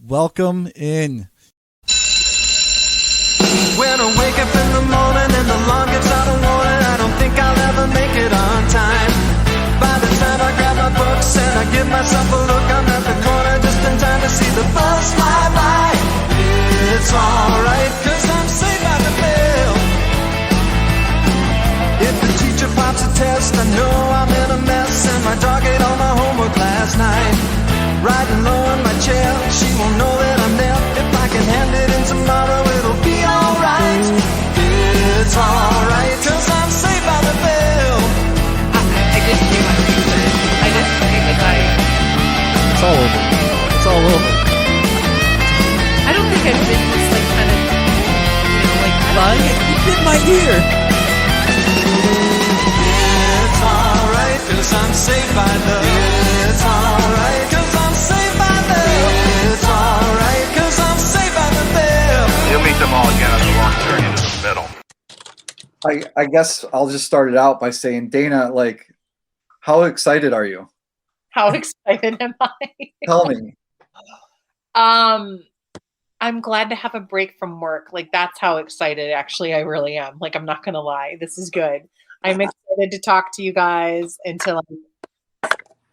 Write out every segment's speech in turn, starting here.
welcome in. When I wake up in the morning and the alarm gets out of warning, I don't think I'll ever make it on time. By the time I grab my books and I give myself a look, I'm at the corner just in time to see the bus fly by. It's alright, cause I'm saved by the bell. If the teacher pops a test, I know I'm in a mess, and my dog ate all my homework last night. Riding low in my chair, she won't know that I'm there. If I can hand it in tomorrow, it'll be alright. It's alright, cause I'm saved by the bell. I just do my research. I just think It's all over. It's all over. I don't think I've been this like kind of, like bug. It's in my ear. It's alright, cause I'm saved by love. It's alright, cause I'm saved by love. It's alright, cause I'm saved by the bell. You'll meet them all again on the long journey into the middle. I guess I'll just start it out by saying, Dana, like, how excited are you? How excited am I? Tell me. I'm glad to have a break from work. Like, that's how excited actually I really am. Like, I'm not gonna lie. This is good. I'm excited to talk to you guys until I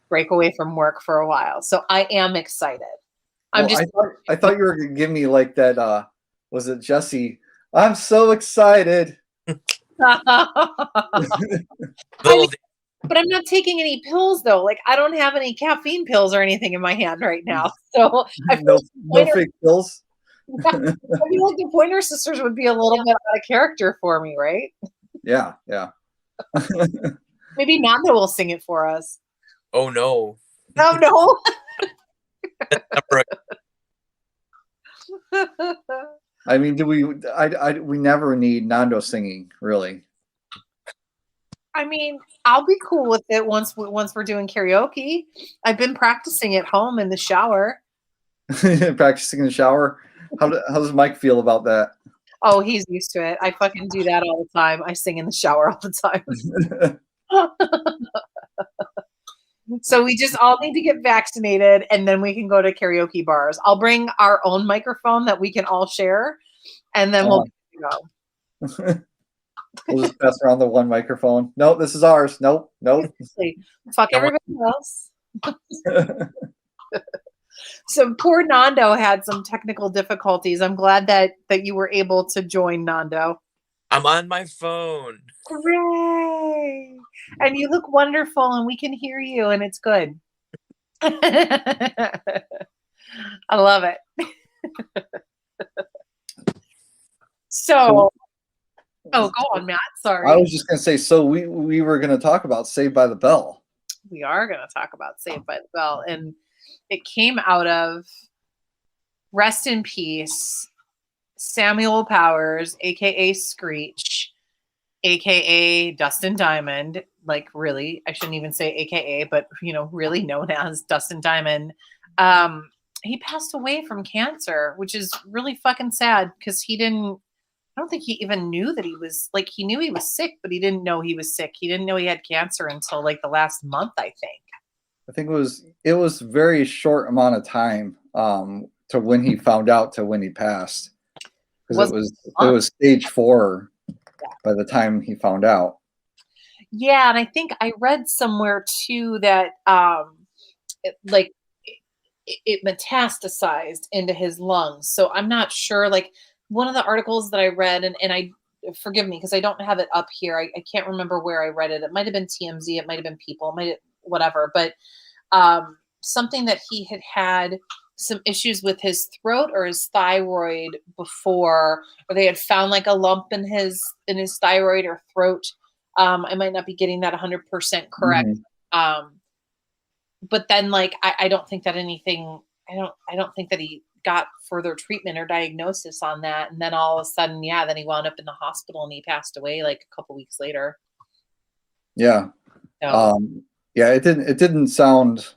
break away from work for a while. So I am excited. I thought you were gonna give me like that. Was it Jesse? I'm so excited. But I'm not taking any pills though. Like, I don't have any caffeine pills or anything in my hand right now. So I feel no fake pills. I feel like the Pointer Sisters would be a little bit out of character for me, right? Yeah. Maybe Nando will sing it for us. Oh no. Oh no. I mean, we never need Nando singing, really. I mean, I'll be cool with it once we're doing karaoke. I've been practicing at home in the shower. Practicing in the shower. How does Mike feel about that? Oh, he's used to it. I fucking do that all the time. I sing in the shower all the time. So we just all need to get vaccinated, and then we can go to karaoke bars. I'll bring our own microphone that we can all share, and then we'll go. We'll just pass around the one microphone. Nope, this is ours. Nope. Fuck everybody else. So poor Nando had some technical difficulties. I'm glad that you were able to join, Nando. I'm on my phone. Hooray! And you look wonderful, and we can hear you, and it's good. I love it. So, go on, Matt. Sorry. I was just going to say, so we were going to talk about Saved by the Bell. We are going to talk about Saved by the Bell, and it came out of, rest in peace, Samuel Powers, a.k.a. Screech, a.k.a. Dustin Diamond. Like, really, I shouldn't even say a.k.a., but, really known as Dustin Diamond. He passed away from cancer, which is really fucking sad because I don't think he even knew that he was, like, he knew he was sick, but he didn't know he was sick. He didn't know he had cancer until, like, the last month, I think. I think it was very short amount of time to when he found out to when he passed. Because it was stage 4 by the time he found out. Yeah, and I think I read somewhere too that it metastasized into his lungs. So I'm not sure. Like, one of the articles that I read, and I forgive me because I don't have it up here. I can't remember where I read it. It might have been TMZ. It might have been People. It might have, whatever. But something that he had some issues with his throat or his thyroid before, or they had found like a lump in his thyroid or throat. I might not be getting that 100% correct. Mm-hmm. But then, like, I don't think that anything. I don't think that he got further treatment or diagnosis on that. And then all of a sudden, then he wound up in the hospital and he passed away like a couple weeks later. Yeah. So. It didn't sound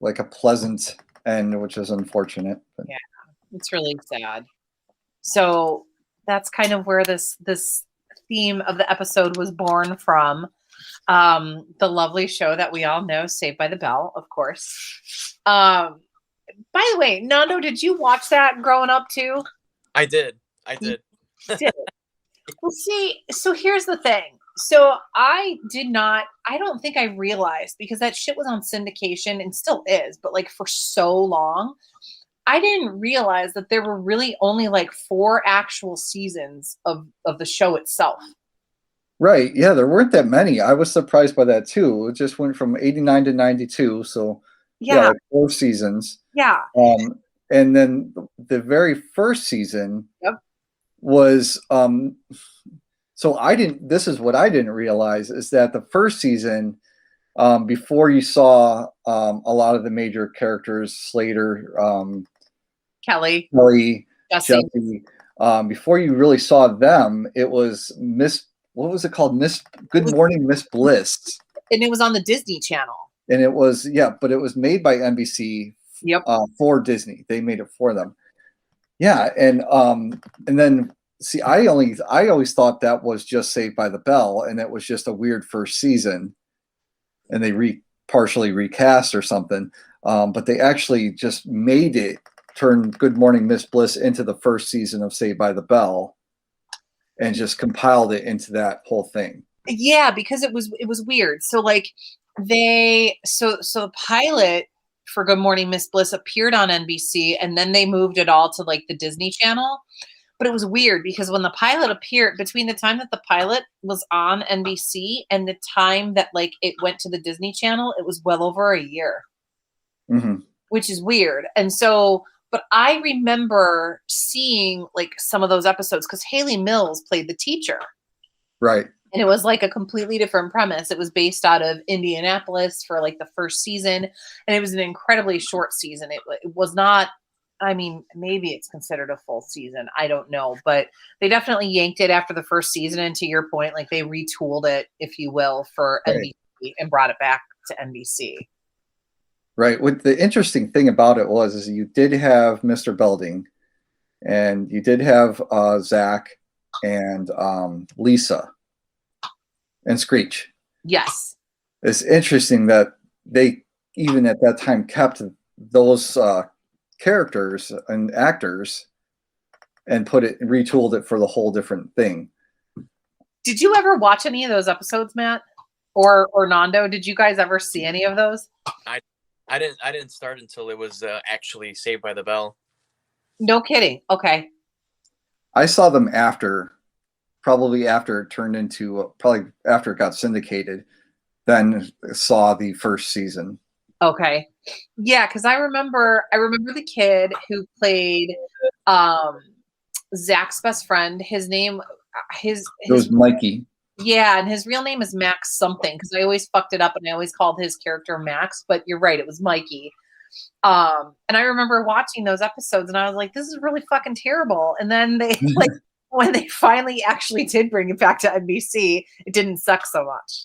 like a pleasant end, which is unfortunate. But. Yeah, it's really sad. So that's kind of where this theme of the episode was born from. The lovely show that we all know, Saved by the Bell, of course. by the way, Nando, did you watch that growing up too? I did. I did. Did. Well, see, so here's the thing. So I don't think I realized, because that shit was on syndication and still is, but like for so long, I didn't realize that there were really only like 4 actual seasons of the show itself. Right. Yeah, there weren't that many. I was surprised by that too. It just went from 89 to 92. So yeah, like 4 seasons. Yeah. And then the very first season was so this is what I didn't realize, is that the first season, before you saw a lot of the major characters, Slater, Kelly, Jesse, before you really saw them, it was what was it called? Good Morning Miss Bliss. And it was on the Disney Channel. And it was, but it was made by NBC for Disney. They made it for them. Yeah, and then see, I always thought that was just Saved by the Bell, and it was just a weird first season, and they partially recast or something. But they actually just made it turn Good Morning Miss Bliss into the first season of Saved by the Bell, and just compiled it into that whole thing. Yeah, because it was weird. So like so the pilot for Good Morning Miss Bliss appeared on NBC, and then they moved it all to like the Disney Channel. But it was weird because when the pilot appeared, between the time that the pilot was on NBC and the time that like it went to the Disney Channel, it was well over a year, which is weird. And so, but I remember seeing like some of those episodes because Haley Mills played the teacher. Right. And it was like a completely different premise. It was based out of Indianapolis for like the first season. And it was an incredibly short season. It was not, I mean, maybe it's considered a full season. I don't know. But they definitely yanked it after the first season. And to your point, like they retooled it, if you will, for NBC and brought it back to NBC. Right. What the interesting thing about it is you did have Mr. Belding, and you did have Zach and Lisa and Screech. Yes. It's interesting that they, even at that time, kept those characters and actors and retooled it for the whole different thing. Did you ever watch any of those episodes, Matt? Or Nando? Did you guys ever see any of those? I didn't start until it was actually Saved by the Bell. No kidding. Okay. I saw them probably after it turned into, probably after it got syndicated, then saw the first season. Okay. Yeah, because I remember the kid who played Zach's best friend. His name, it was Mikey. Yeah, and his real name is Max something, because I always fucked it up and I always called his character Max, but you're right, it was Mikey. And I remember watching those episodes and I was like, this is really fucking terrible. And then they like when they finally actually did bring it back to NBC, it didn't suck so much.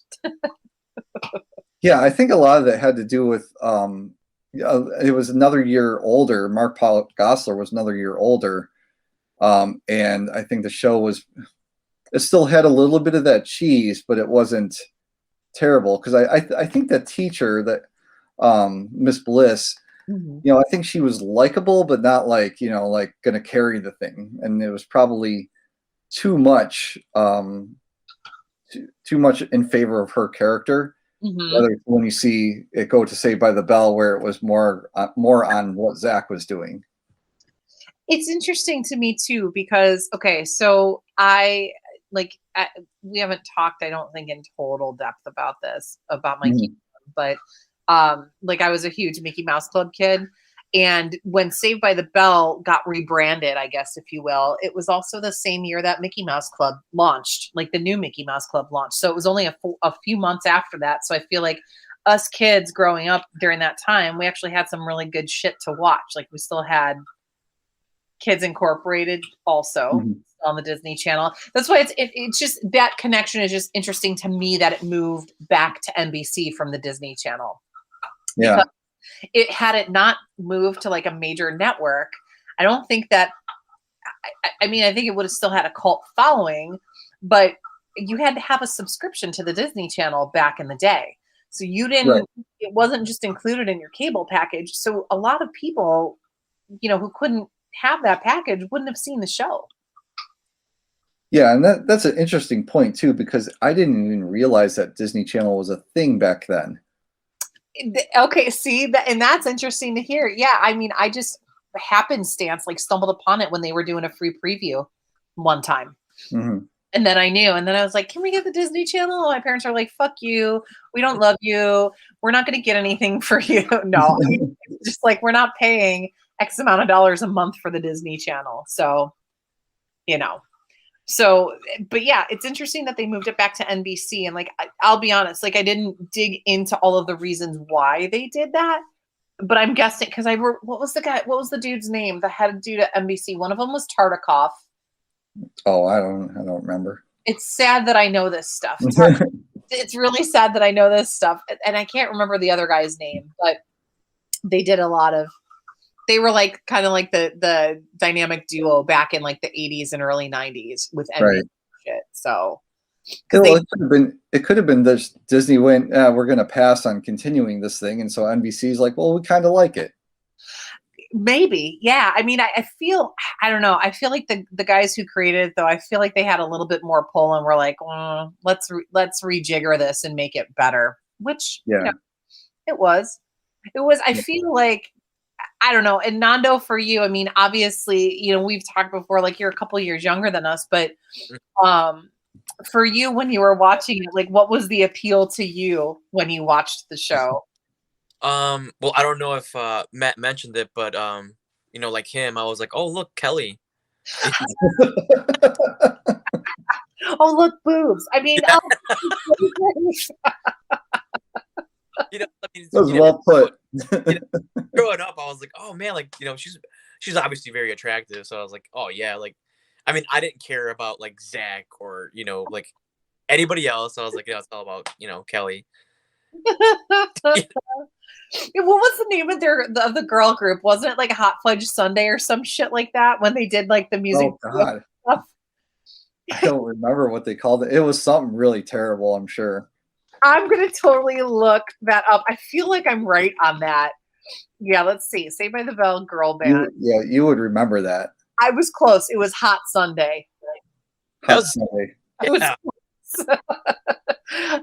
Yeah, I think a lot of that had to do with it was another year older. Mark Paul Gosselaar was another year older. And I think the show it still had a little bit of that cheese, but it wasn't terrible. Because I think the teacher, that Miss Bliss, I think she was likable, but not like, like going to carry the thing. And it was probably too much in favor of her character. Whether when you see it go to Saved by the Bell, where it was more on what Zach was doing. It's interesting to me too, because so we haven't talked, I don't think, in total depth about this, about my kingdom, but I was a huge Mickey Mouse Club kid. And when Saved by the Bell got rebranded, I guess, if you will, it was also the same year that Mickey Mouse Club launched, like the new Mickey Mouse Club launched. So it was only a few months after that. So I feel like us kids growing up during that time, we actually had some really good shit to watch. Like we still had Kids Incorporated also on the Disney Channel. That's why it's just, that connection is just interesting to me, that it moved back to NBC from the Disney Channel. Yeah. Because had it not moved to like a major network, I don't think that, I mean, I think it would have still had a cult following, but you had to have a subscription to the Disney Channel back in the day. So you didn't, it wasn't just included in your cable package. So a lot of people, you know, who couldn't have that package wouldn't have seen the show. Yeah, and that's an interesting point too, because I didn't even realize that Disney Channel was a thing back then. Okay, see that, and that's interesting to hear. Yeah, I mean, I just happenstance like stumbled upon it when they were doing a free preview one time. Mm-hmm. And then I knew, and then I was like, can we get the Disney Channel? My parents are like, fuck you. We don't love you. We're not going to get anything for you. No, I mean, it's just like, we're not paying X amount of dollars a month for the Disney Channel. So, you know, so, but yeah, it's interesting that they moved it back to NBC. And like, I'll be honest, like I didn't dig into all of the reasons why they did that, but I'm guessing because what was the dude's name? The head dude at NBC. One of them was Tartikoff. Oh, I don't remember. It's sad that I know this stuff. It's really sad that I know this stuff. And I can't remember the other guy's name, but they did a lot of, they were like kind of like the dynamic duo back in like the 80s and early 90s with NBC shit. So well, it could have been this Disney went, we're going to pass on continuing this thing. And so NBC's like, well, we kind of like it. Maybe. Yeah. I mean, I feel, I don't know. I feel like the guys who created it though, I feel like they had a little bit more pull and we're like, let's rejigger this and make it better, which you know, it was, I feel like, I don't know. And Nando, for you, I mean, obviously, you know, we've talked before, like you're a couple years younger than us, but for you, when you were watching it, like what was the appeal to you when you watched the show? Well, I don't know if Matt mentioned it, but you know, like him, I was like, oh look, Kelly. Oh look, boobs. I mean, you know, I mean, that was well put. You know, growing up, I was like, oh man, like, you know, she's obviously very attractive. So I was like, oh yeah, like, I mean, I didn't care about like Zach or, you know, like anybody else. I was like, yeah, it's all about, you know, Kelly. What was the name of the girl group? Wasn't it like Hot Fudge Sunday or some shit like that when they did like the music stuff? I don't remember what they called it. It was something really terrible, I'm sure. I'm gonna totally look that up. I feel like I'm right on that. Yeah, let's see. Saved by the Bell girl band. You would remember that. I was close. It was Hot Sunday. Hot Sunday. Yeah.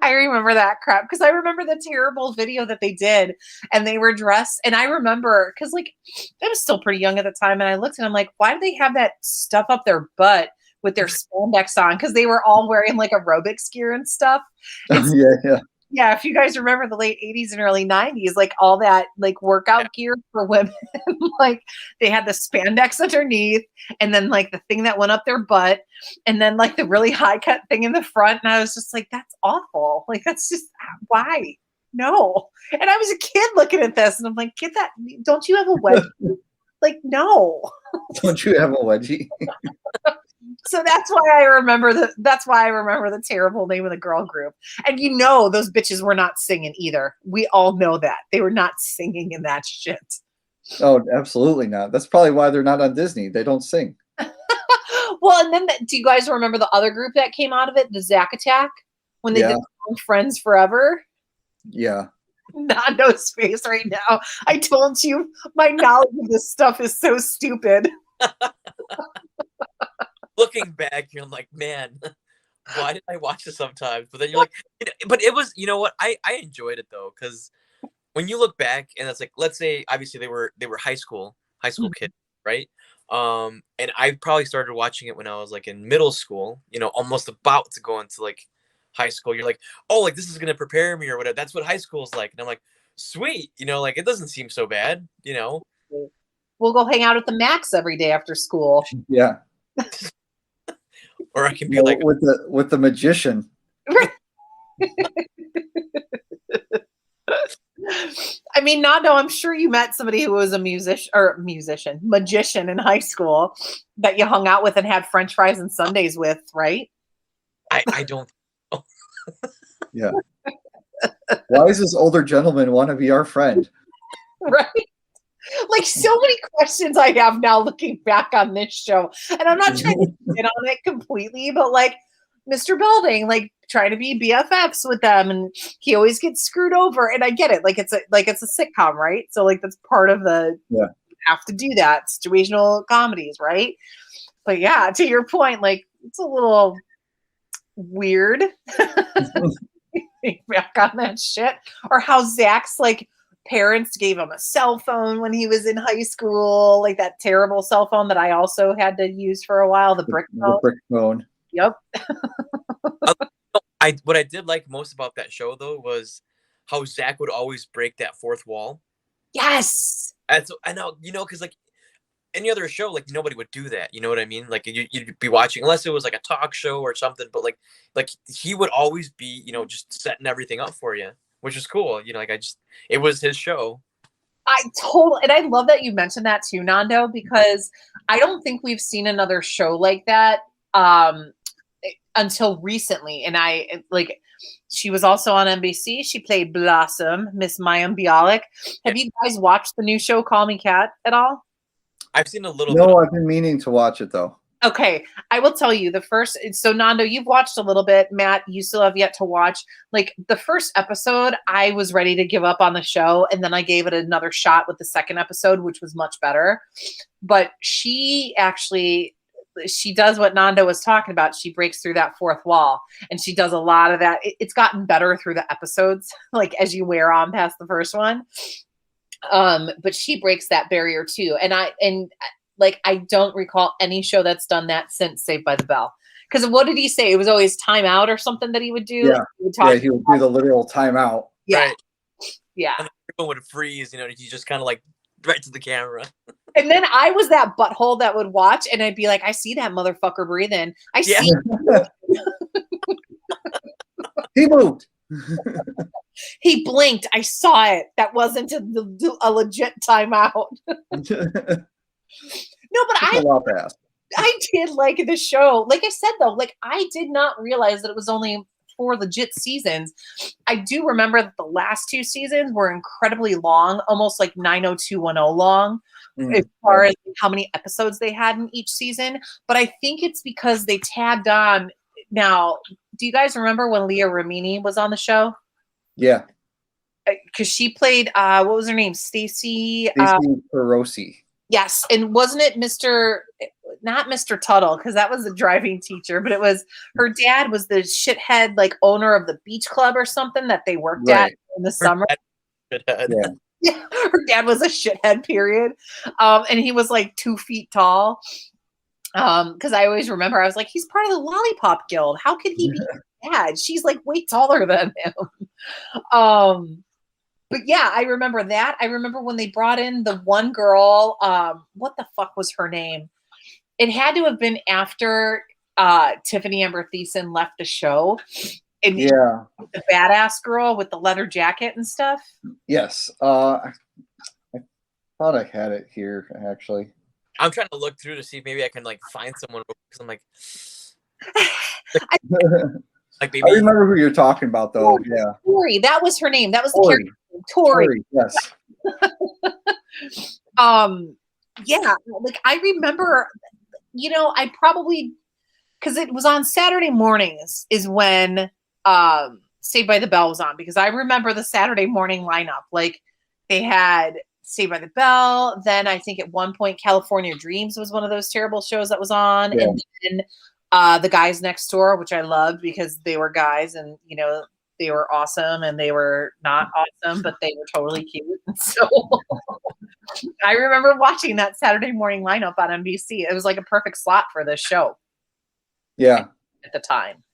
I remember that crap because I remember the terrible video that they did and they were dressed. And I remember because like I was still pretty young at the time and I looked and I'm like, why do they have that stuff up their butt with their spandex on? Because they were all wearing like aerobics gear and stuff. Yeah, if you guys remember the late 80s and early 90s, like all that like workout gear for women, like they had the spandex underneath and then like the thing that went up their butt and then like the really high cut thing in the front. And I was just like, that's awful. Like, that's just why? No. And I was a kid looking at this and I'm like, get that. Don't you have a wedgie? Like, no. Don't you have a wedgie? So that's why I remember the terrible name of the girl group. And you know those bitches were not singing either. We all know that. They were not singing in that shit. Oh, absolutely not. That's probably why they're not on Disney. They don't sing. Well, and then do you guys remember the other group that came out of it, the Zack Attack, when they did Friends Forever? Yeah. Nando's face right now. I told you my knowledge of this stuff is so stupid. Looking back, you're like, man, why did I watch this sometimes? But then you're like, but it was, you know what? I enjoyed it though, because when you look back and it's like, let's say, obviously they were high school kids, right? And I probably started watching it when I was like in middle school, you know, almost about to go into like high school. You're like, oh, like this is gonna prepare me or whatever. That's what high school is like. And I'm like, sweet, you know, like it doesn't seem so bad, you know. We'll go hang out at the Max every day after school. Yeah. Or I can be like with the magician. I mean, Nando, I'm sure you met somebody who was a magician in high school that you hung out with and had French fries and sundaes with, right? I don't know. Yeah. Why does this older gentleman want to be our friend? Right. Like so many questions I have now looking back on this show. And I'm not trying to get on it completely, but like Mr. Belding, like trying to be BFFs with them, and he always gets screwed over. And I get it, like it's a sitcom, right? So like that's part of the you have to do that situational comedies, right? But yeah, to your point, like it's a little weird. Back on that shit, or how Zach's like parents gave him a cell phone when he was in high school, like that terrible cell phone that I also had to use for a while, the brick phone. Yep. What I did like most about that show though was how Zach would always break that fourth wall. Yes. And so I know, because like any other show, like nobody would do that. You know what I mean? Like you'd be watching, unless it was like a talk show or something. But like he would always be, just setting everything up for you, which is cool. It was his show. And I love that you mentioned that too, Nando, because I don't think we've seen another show like that until recently. And she was also on NBC. She played Blossom, Miss Mayim Bialik. Have you guys watched the new show Call Me Kat at all? I've seen a little bit. No, I've been meaning to watch it though. Okay, I will tell you so Nando, you've watched a little bit. Matt, you still have yet to watch. Like the first episode, I was ready to give up on the show, and then I gave it another shot with the second episode, which was much better. But she does what Nando was talking about. She breaks through that fourth wall, and she does a lot of that. It's gotten better through the episodes, like as you wear on past the first one. But she breaks that barrier too. And I don't recall any show that's done that since Saved by the Bell. Because what did he say? It was always time out or something that he would do. Yeah, he would do the literal timeout. Yeah, right. Yeah. And everyone would freeze. He just kind of like right to the camera. And then I was that butthole that would watch, and I'd be like, I see that motherfucker breathing. I see. He moved. He blinked. I saw it. That wasn't a legit timeout. No, but I did like the show. Like I said, though, like I did not realize that it was only 4 legit seasons. I do remember that the last 2 seasons were incredibly long, almost like 90210 long, as far as how many episodes they had in each season. But I think it's because they tagged on. Now, do you guys remember when Leah Remini was on the show? Yeah. Because she played, what was her name? Stacey Perosi. Yes. And wasn't it not Mr. Tuttle, because that was the driving teacher, but it was her dad was the shithead, like owner of the beach club or something that they worked at in the summer. Shithead. Yeah. Her dad was a shithead, period. And he was like 2 feet tall. Because I always remember, I was like, he's part of the Lollipop Guild. How could he be dad? She's like way taller than him. But yeah, I remember that. I remember when they brought in the one girl, what the fuck was her name? It had to have been after Tiffany Amber Thiessen left the show. And the badass girl with the leather jacket and stuff. Yes. I thought I had it here, actually. I'm trying to look through to see if maybe I can like find someone, because I'm like, maybe I remember who you're talking about though. Yeah, Tori. That was her name. That was the character. Tori. Yes. Yeah, like I remember. I probably, because it was on Saturday mornings is when Saved by the Bell was on, because I remember the Saturday morning lineup. Like they had Saved by the Bell. Then I think at one point California Dreams was one of those terrible shows that was on. Yeah. And then The Guys Next Door, which I loved because they were guys and, they were awesome and they were not awesome, but they were totally cute. And so I remember watching that Saturday morning lineup on NBC. It was like a perfect slot for this show. Yeah. At the time.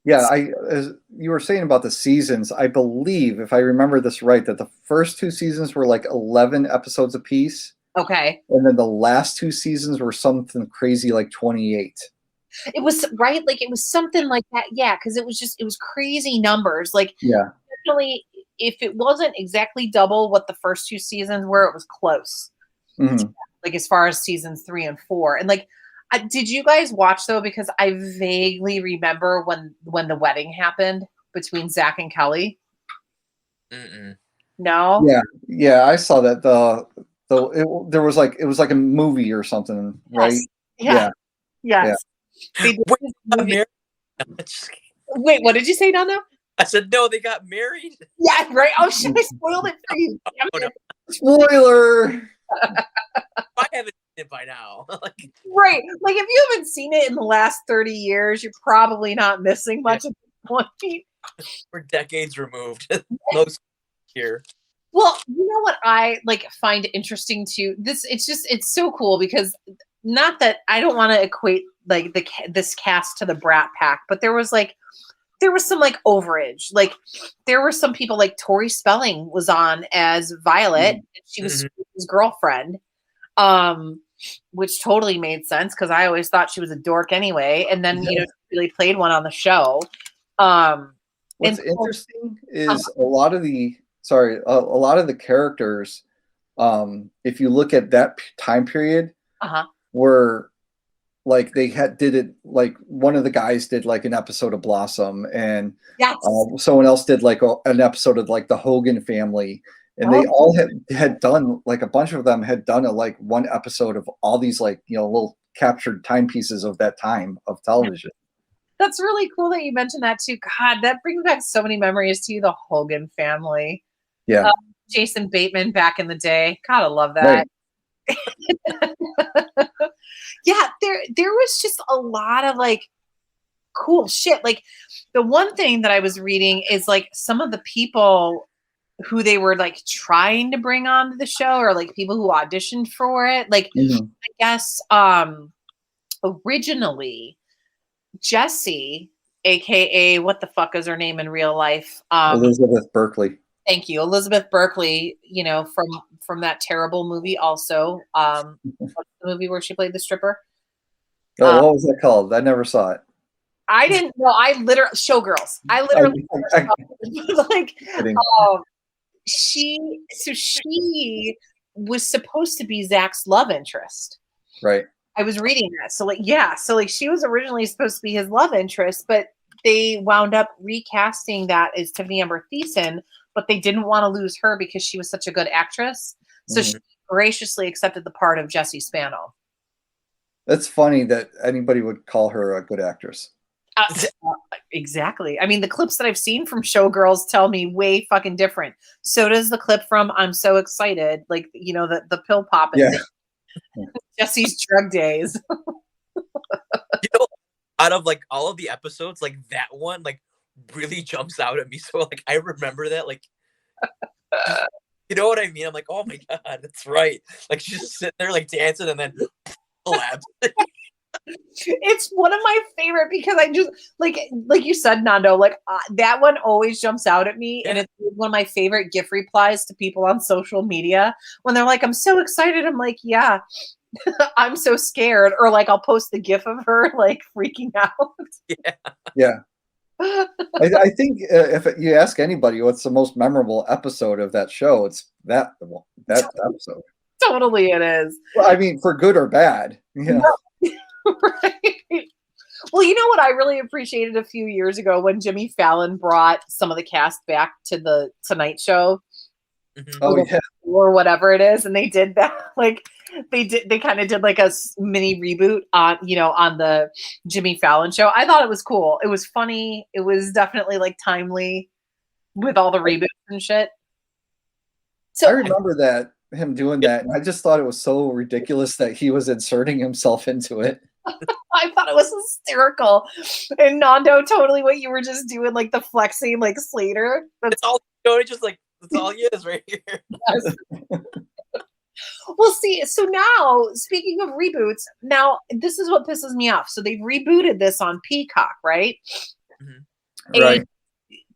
Yeah, as you were saying about the seasons, I believe, if I remember this right, that the first 2 seasons were like 11 episodes apiece. Okay. And then the last 2 seasons were something crazy like 28. It was right, like it was something like that. Yeah, because it was crazy numbers. Like, yeah, definitely, if it wasn't exactly double what the first 2 seasons were, it was close. Mm-hmm. Like as far as seasons 3 and 4, and like. Did you guys watch though? Because I vaguely remember when the wedding happened between Zach and Kelly. Mm-mm. No. Yeah, I saw that. It was like a movie or something, right? Yes. Yeah. Yes. Yeah. Wait, what did you say, Nando? I said no, they got married. Yeah, right. Oh shit, I spoiled it for you. Damn Oh, no. it. Spoiler. I haven't seen it by now. Like, Right. Like if you haven't seen it in the last 30 years, you're probably not missing much at this point. we're decades removed. Most here. Well, you know what I like find interesting too. It's so cool because not that I don't want to equate like this cast to the Brat Pack, but there was some like overage. Like there were some people like Tori Spelling was on as Violet. And she was his girlfriend, which totally made sense because I always thought she was a dork anyway. And then she really played one on the show. What's interesting is a lot of the characters, if you look at that time period, were like did it like one of the guys did like an episode of Blossom, and someone else did like an episode of like the Hogan family, and they all had done like a bunch of them had done like one episode of all these like little captured timepieces of that time of television. That's really cool that you mentioned that too. God, that brings back so many memories to the Hogan family. Yeah. Jason Bateman back in the day. God, I love that. Right. Yeah, there was just a lot of like cool shit. Like the one thing that I was reading is like some of the people who they were like trying to bring onto the show, or like people who auditioned for it. Like I guess originally Jessie, aka what the fuck is her name in real life? Elizabeth Berkley. Thank you, Elizabeth Berkley. From that terrible movie, also what's the movie where she played the stripper? Oh, what was that called? I never saw it. I didn't know. I literally Showgirls. I literally like she was supposed to be Zach's love interest. Right. I was reading that. So she was originally supposed to be his love interest, but they wound up recasting that as Tiffany Amber Thiessen, but they didn't want to lose her because she was such a good actress. So she graciously accepted the part of Jessie Spano. That's funny that anybody would call her a good actress. Exactly. I mean, the clips that I've seen from Showgirls tell me way fucking different. So does the clip from I'm So Excited, like, the pill popping. Yeah. Jesse's drug days. Out of like all of the episodes, like that one like really jumps out at me. So like I remember that, like you know what I mean? I'm like, oh my god, that's right. Like she's just sitting there like dancing and then collapse. It's one of my favorite because I just like you said, Nando, like that one always jumps out at me, and it's one of my favorite GIF replies to people on social media when they're like, I'm so excited. I'm like, yeah. I'm so scared, or like I'll post the GIF of her like freaking out. Yeah. I think if you ask anybody what's the most memorable episode of that show, it's that episode. Totally, it is. Well, I mean, for good or bad. Yeah. Right. Well, you know what I really appreciated a few years ago when Jimmy Fallon brought some of the cast back to the Tonight Show. Oh yeah. Or whatever it is, and they did that. Like they kind of did like a mini reboot on the Jimmy Fallon show. I thought it was cool. It was funny. It was definitely like timely with all the reboots and shit. So I remember him doing that, and I just thought it was so ridiculous that he was inserting himself into it. I thought it was hysterical. And Nando, totally what you were just doing, like the flexing like Slater. That's all Tony just like that's all he is right here. Yes. Well, see, so now, speaking of reboots, now this is what pisses me off. So they've rebooted this on Peacock, right? Right. And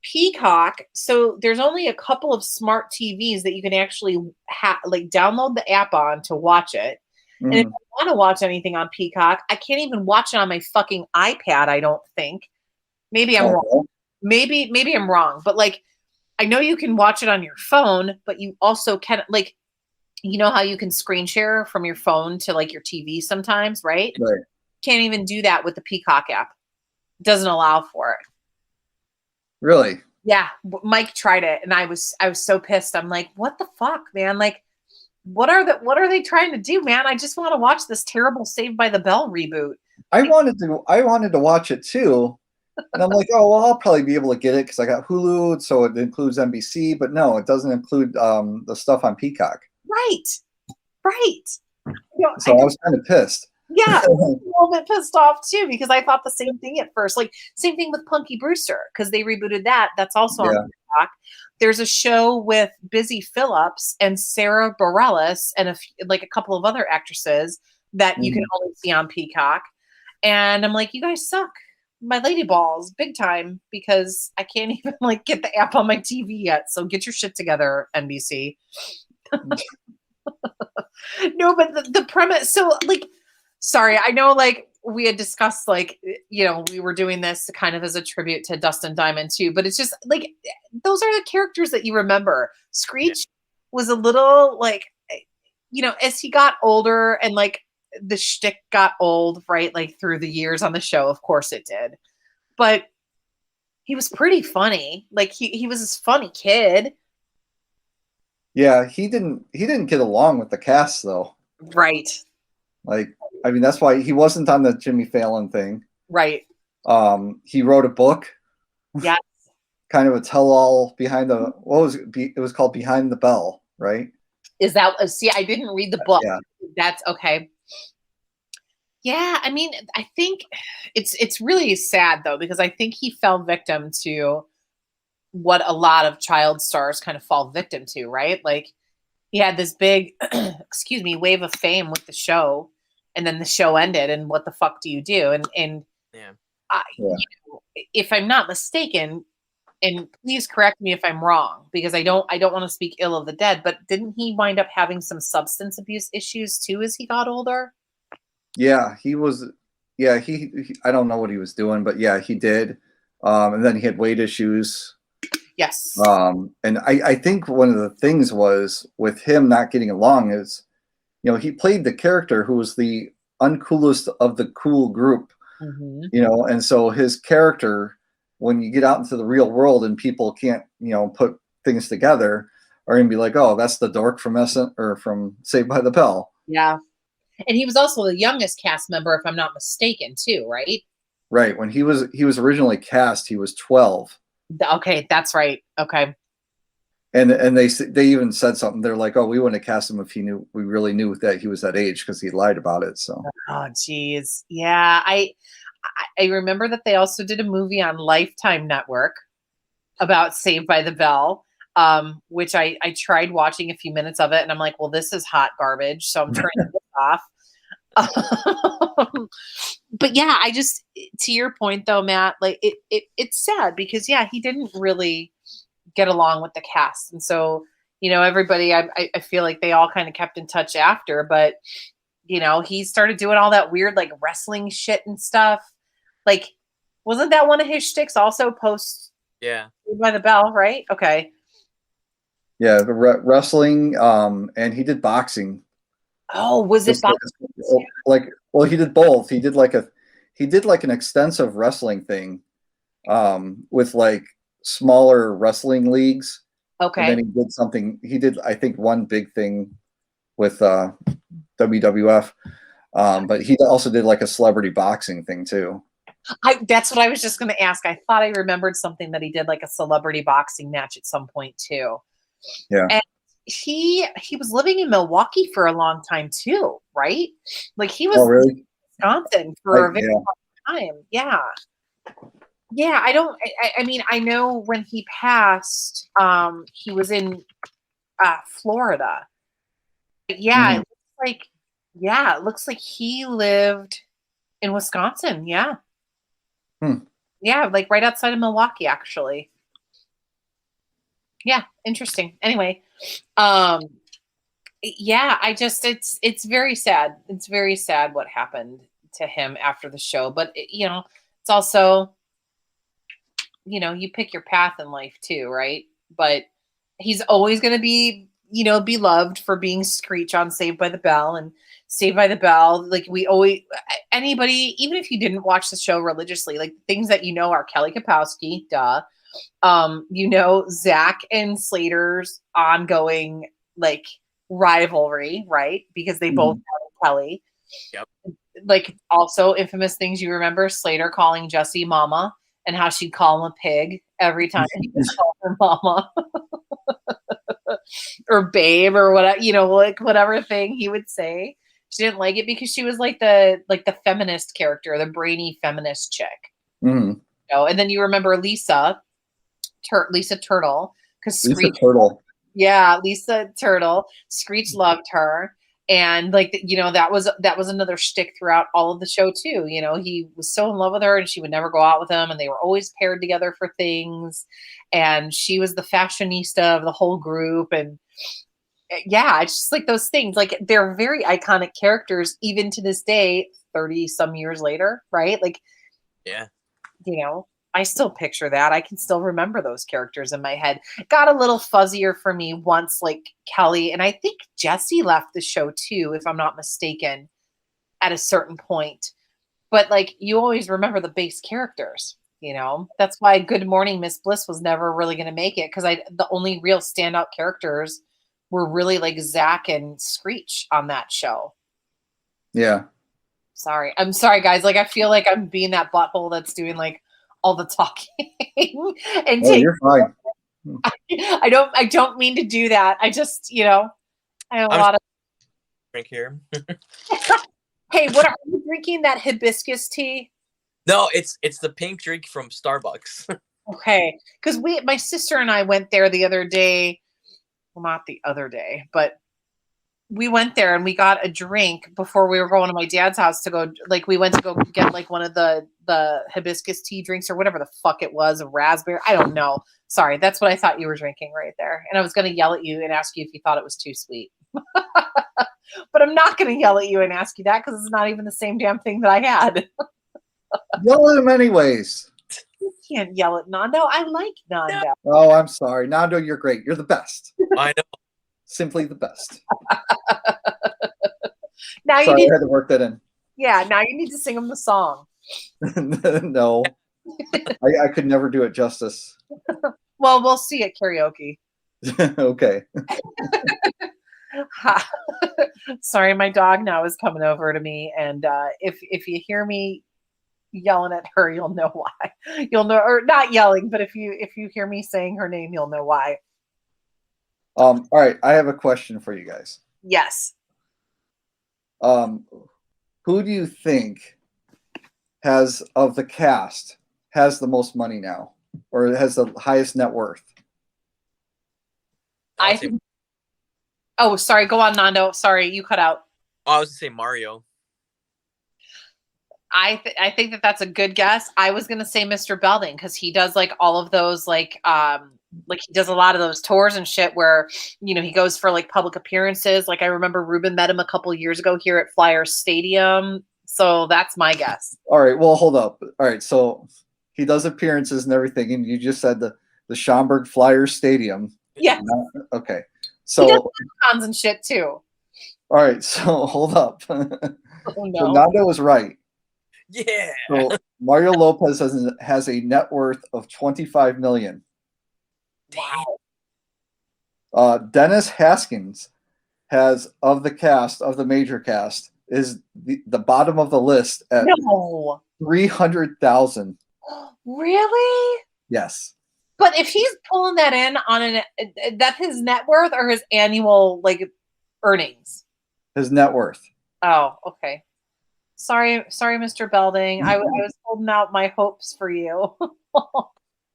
Peacock, so there's only a couple of smart TVs that you can actually download the app on to watch it. And if I want to watch anything on Peacock, I can't even watch it on my fucking iPad, I don't think. Maybe I'm wrong. Maybe I'm wrong. But like, I know you can watch it on your phone, but you also can, like, you know how you can screen share from your phone to like your TV sometimes, right? Right. Can't even do that with the Peacock app. It doesn't allow for it. Really? Yeah. Mike tried it and I was so pissed. I'm like, what the fuck, man? Like, what are they trying to do, man? I just want to watch this terrible Saved by the Bell reboot. I wanted to watch it too, And I'm like, oh, well, I'll probably be able to get it because I got Hulu, so it includes NBC. But no, it doesn't include the stuff on Peacock. Right. Right. So I was kind of pissed. Yeah, I was a little bit pissed off too because I thought the same thing at first. Like same thing with Punky Brewster because they rebooted that. That's also on Peacock. There's a show with Busy Phillips and Sarah Bareilles and a couple of other actresses that you can only see on Peacock. And I'm like, you guys suck. My lady balls big time because I can't even like get the app on my TV yet. So get your shit together, NBC. No, but the premise. So like, sorry, I know like we had discussed like, you know, we were doing this kind of as a tribute to Dustin Diamond too, but it's just like, those are the characters that you remember. Screech was a little like, you know, as he got older and like the shtick got old, right? Like through the years on the show, of course it did, but he was pretty funny. Like he was this funny kid. Yeah, he didn't get along with the cast though. Right. Like, I mean, that's why he wasn't on the Jimmy Fallon thing. Right. He wrote a book. Yeah. Kind of a tell-all behind the it was called Behind the Bell, right? Is that see? I didn't read the book. Yeah. That's okay. Yeah, I mean, I think it's really sad though because I think he fell victim to what a lot of child stars kind of fall victim to, right? Like he had this big, wave of fame with the show, and then the show ended, and what the fuck do you do? And you know, if I'm not mistaken, and please correct me if I'm wrong, because I don't want to speak ill of the dead, but didn't he wind up having some substance abuse issues too as he got older? Yeah, he was. Yeah, he I don't know what he was doing, but yeah, he did. And then he had weight issues. Yes. And I think one of the things was with him not getting along is, you know, he played the character who was the uncoolest of the cool group, you know, and so his character, when you get out into the real world and people can't, you know, put things together, are gonna be like, oh, that's the dork from from Saved by the Bell. Yeah. And he was also the youngest cast member, if I'm not mistaken, too, right? Right. When he was originally cast, he was 12. Okay, that's right. Okay. And they even said something. They're like, oh, we wouldn't have cast him if we really knew that he was that age because he lied about it. So. Oh, geez. Yeah. I remember that they also did a movie on Lifetime Network about Saved by the Bell, which I tried watching a few minutes of it, and I'm like, well, this is hot garbage, so I'm turning this off. But yeah, I just, to your point though, Matt, like it's sad because yeah, he didn't really get along with the cast, and so you know everybody, I feel like they all kind of kept in touch after, but you know he started doing all that weird like wrestling shit and stuff. Like, wasn't that one of his shticks also post? Yeah. By the Bell, right? Okay. Yeah, the wrestling, and he did boxing. Oh, was it boxing? Well, he did both. He did like an extensive wrestling thing, with like smaller wrestling leagues. Okay. And then he did I think one big thing with WWF, but he also did like a celebrity boxing thing too. That's what I was just going to ask. I thought I remembered something that he did like a celebrity boxing match at some point too. Yeah. And he was living in Milwaukee for a long time too, right? Like he was in Wisconsin for a very long time. Yeah. Yeah. I mean, I know when he passed, he was in Florida. Yeah. It looks like he lived in Wisconsin. Yeah. Yeah, like right outside of Milwaukee, actually. Yeah, interesting. Anyway, yeah, it's very sad. It's very sad what happened to him after the show. But you know, it's also, you know, you pick your path in life too, right? But he's always going to be, you know, beloved for being Screech on Saved by the Bell, and Saved by the Bell. Like anybody, even if you didn't watch the show religiously, like things that you know are Kelly Kapowski, duh. You know, Zach and Slater's ongoing like rivalry, right? Because they both have Kelly. Yep. Like also infamous things you remember, Slater calling Jesse mama and how she'd call him a pig every time he was calling her mama or babe or whatever, like whatever thing he would say. She didn't like it because she was like the feminist character, the brainy feminist chick. Mm-hmm. And then you remember Lisa Turtle, because Lisa Turtle. Yeah, Lisa Turtle. Screech loved her. And that was another shtick throughout all of the show too. He was so in love with her and she would never go out with him, and they were always paired together for things. And she was the fashionista of the whole group. And yeah, it's just like those things, like they're very iconic characters even to this day, 30 some years later, right? Like, Yeah. I still picture that. I can still remember those characters in my head. Got a little fuzzier for me once, like Kelly, and I think Jesse left the show too, if I'm not mistaken, at a certain point. But like, you always remember the base characters, That's why Good Morning Miss Bliss was never really going to make it, because the only real standout characters were really like Zach and Screech on that show. Yeah. I'm sorry, guys. Like, I feel like I'm being that butthole that's doing like all the talking. And you're fine. I don't mean to do that. I just, I have a lot of drink here. Hey, what are you drinking? That hibiscus tea? No, it's the pink drink from Starbucks. Okay, because my sister and I went there the other day. Well, not the other day, but we went there and we got a drink before we were going to my dad's house to go. Like, we went to go get like one of the hibiscus tea drinks or whatever the fuck it was, a raspberry. I don't know. Sorry, that's what I thought you were drinking right there. And I was going to yell at you and ask you if you thought it was too sweet. But I'm not going to yell at you and ask you that, because it's not even the same damn thing that I had. Yell at him anyways. You can't yell at Nando. I like Nando. Oh, I'm sorry. Nando, you're great. You're the best. I know. Simply the best. Now Sorry, I had to work that in. Yeah, now you need to sing him the song. No. I could never do it justice. Well, we'll see at karaoke. Okay. Sorry, my dog now is coming over to me, and if you hear me yelling at her, you'll know why. You'll know, or not yelling, but if you hear me saying her name, you'll know why. All right, I have a question for you guys. Yes. Who do you think of the cast has the most money now, or has the highest net worth? Oh, sorry. Go on, Nando. Sorry, you cut out. Oh, I was going to say Mario. I think that's a good guess. I was going to say Mr. Belding, because he does like all of those like he does a lot of those tours and shit where, he goes for like public appearances. Like, I remember Ruben met him a couple years ago here at Flyers Stadium. So that's my guess. All right. Well, hold up. All right. So he does appearances and everything. And you just said the Schaumburg Flyers Stadium. Yeah. Okay. So he does cons and shit too. All right. So hold up. Oh, no. So Nando was right. Yeah. So Mario Lopez has a net worth of $25 million. Wow. Dennis Haskins has, of the major cast, is the bottom of the list at $300,000. Really? Yes. But if he's pulling that in on that's his net worth or his annual like earnings? His net worth. Oh, okay. Sorry, Mr. Belding. I was holding out my hopes for you.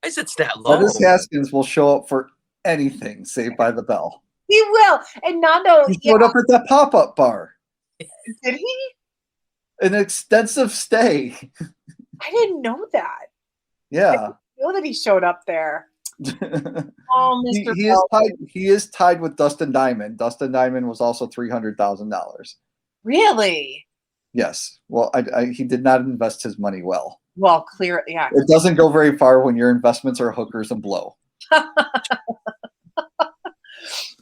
I said it's that low. Dennis Haskins will show up for anything Saved by the Bell. He will. And Nando, he showed up at that pop-up bar. Did he? An extensive stay. I didn't know that. Yeah. I didn't know that he showed up there. Oh, Mr. He is tied with Dustin Diamond. Dustin Diamond was also $300,000. Really? Yes. Well, he did not invest his money well. Well, clear. Yeah. It doesn't go very far when your investments are hookers and blow.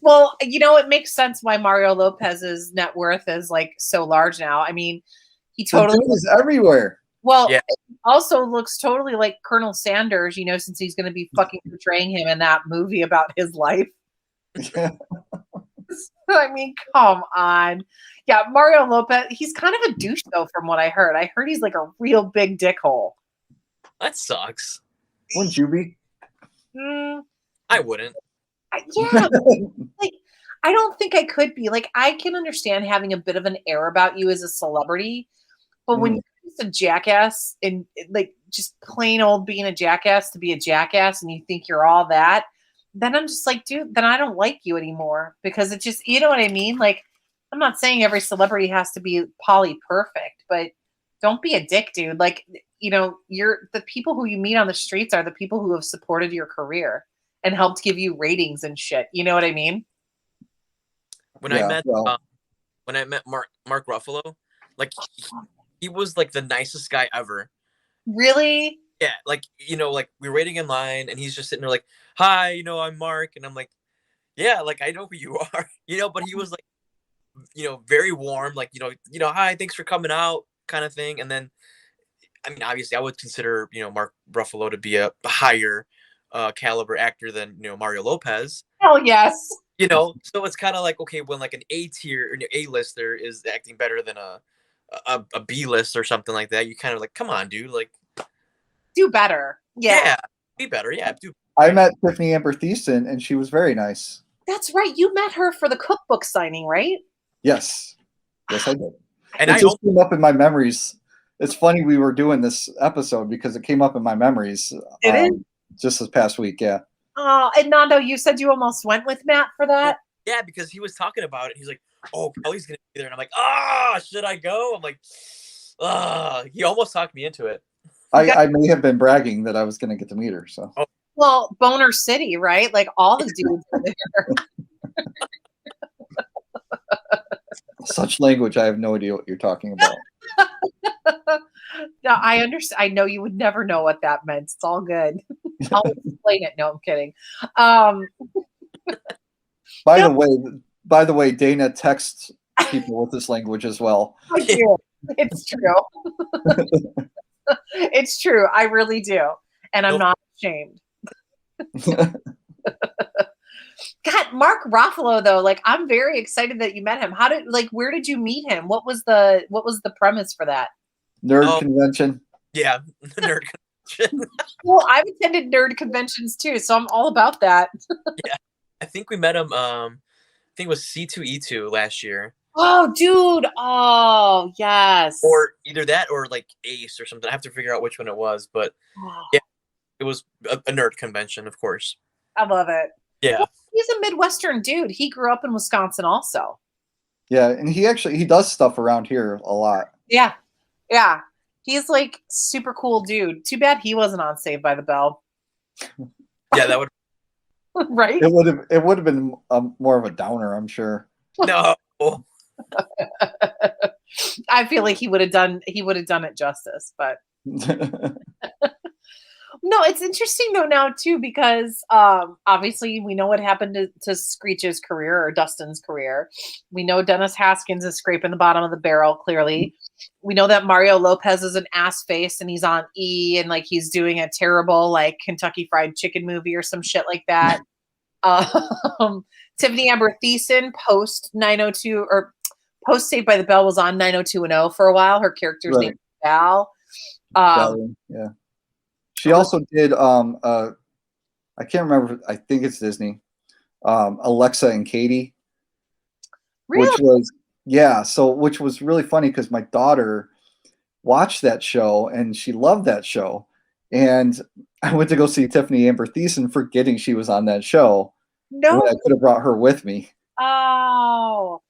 Well, it makes sense why Mario Lopez's net worth is like so large now. I mean, he totally is everywhere. Well, yeah. It also looks totally like Colonel Sanders, since he's going to be fucking portraying him in that movie about his life. Yeah. I mean, come on. Yeah, Mario Lopez, he's kind of a douche, though, from what I heard. I heard he's like a real big dickhole. That sucks. Wouldn't you be? I wouldn't. Yeah, like I don't think I could be. Like I can understand having a bit of an air about you as a celebrity, but when you're just a jackass and like just plain old being a jackass to be a jackass, and you think you're all that, then I'm just like, dude, then I don't like you anymore because it just, you know what I mean? Like, I'm not saying every celebrity has to be poly perfect, but don't be a dick, dude. Like, you know, you're the people who you meet on the streets are the people who have supported your career and helped give you ratings and shit. You know what I mean? When I met Mark Ruffalo, like he was like the nicest guy ever. Really? Yeah, like like we were waiting in line, and he's just sitting there like, "Hi, I'm Mark," and I'm like, "Yeah, like I know who you are," But he was like, very warm, like "Hi, thanks for coming out," kind of thing. And then, I mean, obviously, I would consider Mark Ruffalo to be a higher caliber actor than Mario Lopez. Hell yes. So it's kind of like, okay, when like an A tier or A-lister is acting better than a B list or something like that, you kind of like, come on, dude, like do better. Yeah, be better. Yeah, do. I met Tiffany Amber Thiessen, and she was very nice. That's right. You met her for the cookbook signing, right? Yes, I did. And it just came up in my memories. It's funny we were doing this episode because it came up in my memories. It is just this past week. Yeah. Oh, and Nando, you said you almost went with Matt for that? Yeah, because he was talking about it. He's like, "Oh, Kelly's gonna be there," and I'm like, should I go?" I'm like, he almost talked me into it. I may have been bragging that I was going to get to meet her. So. Well, Boner City, right? Like all the dudes are there. Such language, I have no idea what you're talking about. No, I understand. I know you would never know what that meant. It's all good. I'll explain it. No, I'm kidding. By the way, Dana texts people with this language as well. I do. It's true. It's true. I really do. And I'm not ashamed. God, Mark Ruffalo though, like I'm very excited that you met him. Where did you meet him? What was the premise for that? Nerd convention. Yeah, nerd convention. Well, I've attended nerd conventions too, so I'm all about that. Yeah, I think we met him. I think it was C2E2 last year. Oh, dude! Oh, yes. Or either that or like Ace or something. I have to figure out which one it was, but yeah, it was a nerd convention, of course. I love it. Yeah, well, he's a Midwestern dude. He grew up in Wisconsin, also. Yeah, and he does stuff around here a lot. Yeah. Yeah, he's like super cool dude. Too bad he wasn't on Saved by the Bell. Yeah, that would. Right. It would have been more of a downer, I'm sure. No. I feel like he would have done it justice, but no, it's interesting though now too because obviously we know what happened to Screech's career or Dustin's career. We know Dennis Haskins is scraping the bottom of the barrel. Clearly, we know that Mario Lopez is an ass face and he's on E and like he's doing a terrible like Kentucky Fried Chicken movie or some shit like that. Tiffany Amber Thiessen post 902 or post Saved by the Bell was on 90210 for a while. Her character's name is Val. Yeah. She also did I can't remember, I think it's Disney. Alexa and Katie. Really? Which was really funny because my daughter watched that show and she loved that show. And I went to go see Tiffany Amber Thiessen forgetting she was on that show. No. I could have brought her with me. Oh,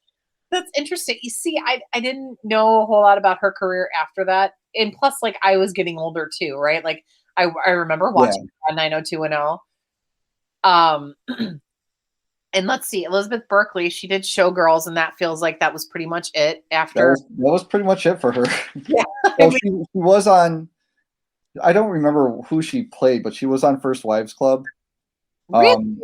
that's interesting. You see, I didn't know a whole lot about her career after that. And plus, like, I was getting older too, right? Like, I remember watching her on 90210. And let's see, Elizabeth Berkley, she did Showgirls, and that feels like that was pretty much it after. That was pretty much it for her. Yeah. Well, she was on, I don't remember who she played, but she was on First Wives Club. Really?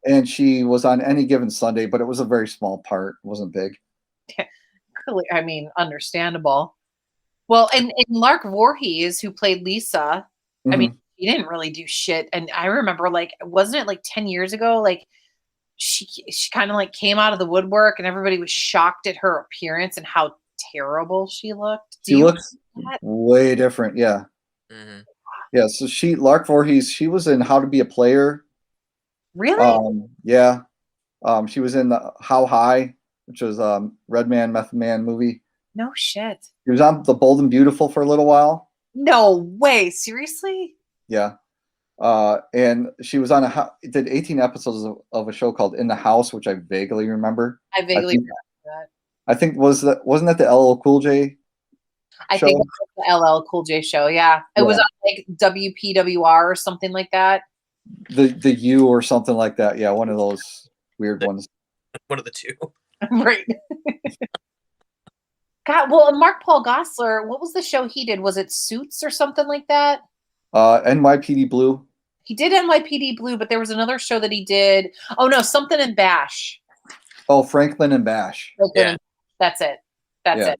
And she was on Any Given Sunday, but it was a very small part. It wasn't big. I mean, understandable. Well, and Lark Voorhees, who played Lisa, I mean, he didn't really do shit. And I remember, like, wasn't it like 10 years ago? Like, she kind of like came out of the woodwork, and everybody was shocked at her appearance and how terrible she looked. She looks way different. Yeah. Mm-hmm. Yeah, so Lark Voorhees, she was in How to Be a Player. Really? Yeah. She was in the How High, which was Red Man, Method Man movie. No shit. She was on The Bold and Beautiful for a little while. No way. Seriously? Yeah. And she was on did 18 episodes of a show called In the House, which I vaguely remember. I vaguely remember that. I think wasn't that the LL Cool J I show? think it was the LL Cool J show. Yeah. It was on like WPWR or something like that. The U or something like that. Yeah, one of those weird ones. One of the two. Right. God, well, Mark Paul Gosselaar, what was the show he did? Was it Suits or something like that? NYPD Blue. He did NYPD Blue, but there was another show that he did. Oh no, something in Bash. Oh, Franklin and Bash. Yeah. That's it. That's it.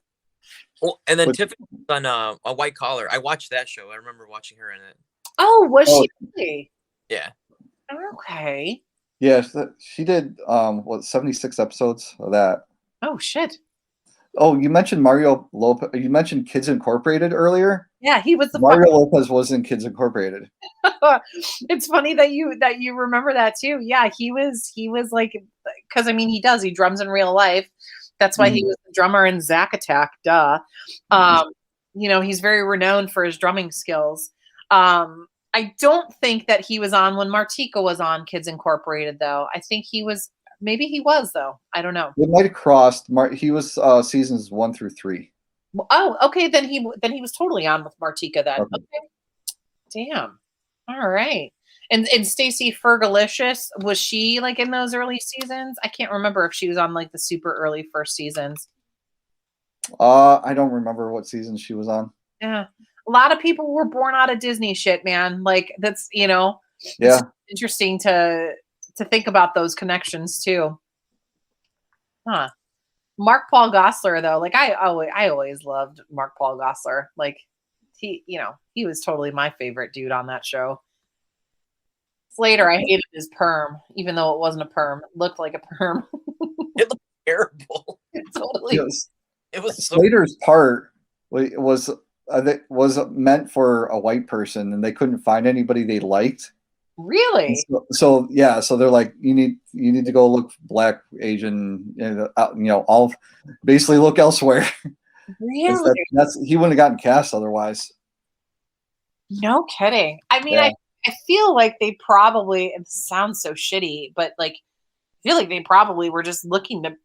Well, and then Tiffany on a White Collar. I watched that show. I remember watching her in it. Oh, was she really? Yeah. Okay. Yeah, she did 76 episodes of that. Oh shit. Oh, you mentioned Mario Lopez. You mentioned Kids Incorporated earlier. Yeah, he was the Mario Lopez was in Kids Incorporated. It's funny that you remember that too. Yeah, he was like, because I mean he drums in real life. That's why he was the drummer in Zack Attack. Duh. He's very renowned for his drumming skills. I don't think that he was on when Martika was on Kids Incorporated though. I think he was. Maybe he was though. I don't know. It might have crossed. He was seasons 1 through 3. Oh, okay. Then he was totally on with Martika then. Okay. Damn. All right. And Stacey Fergalicious, was she like in those early seasons? I can't remember if she was on like the super early first seasons. I don't remember what season she was on. Yeah. A lot of people were born out of Disney shit, man. Like that's, Yeah. It's interesting to think about those connections too. Huh. Mark Paul Gosselaar though, like I always loved Mark Paul Gosselaar. Like he was totally my favorite dude on that show. Slater, I hated his perm, even though it wasn't a perm. It looked like a perm. It looked terrible. Totally. It was Slater's part was meant for a white person, and they couldn't find anybody they liked. Really? So they're like, you need to go look black, Asian, all basically look elsewhere. Really? He wouldn't have gotten cast otherwise. No kidding. I mean, I feel like they probably, it sounds so shitty, but like I feel like they probably were just looking to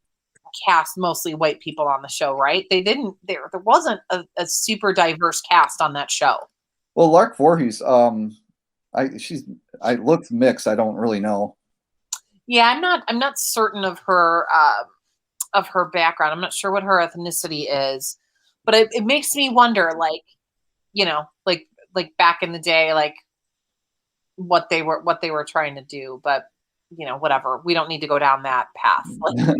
cast mostly white people on the show, right? There wasn't a super diverse cast on that show. Well, Lark Voorhees, I looked mixed. I don't really know. Yeah, I'm not certain of her background. I'm not sure what her ethnicity is, but it makes me wonder, like, like back in the day, like what they were trying to do. But whatever. We don't need to go down that path. Like,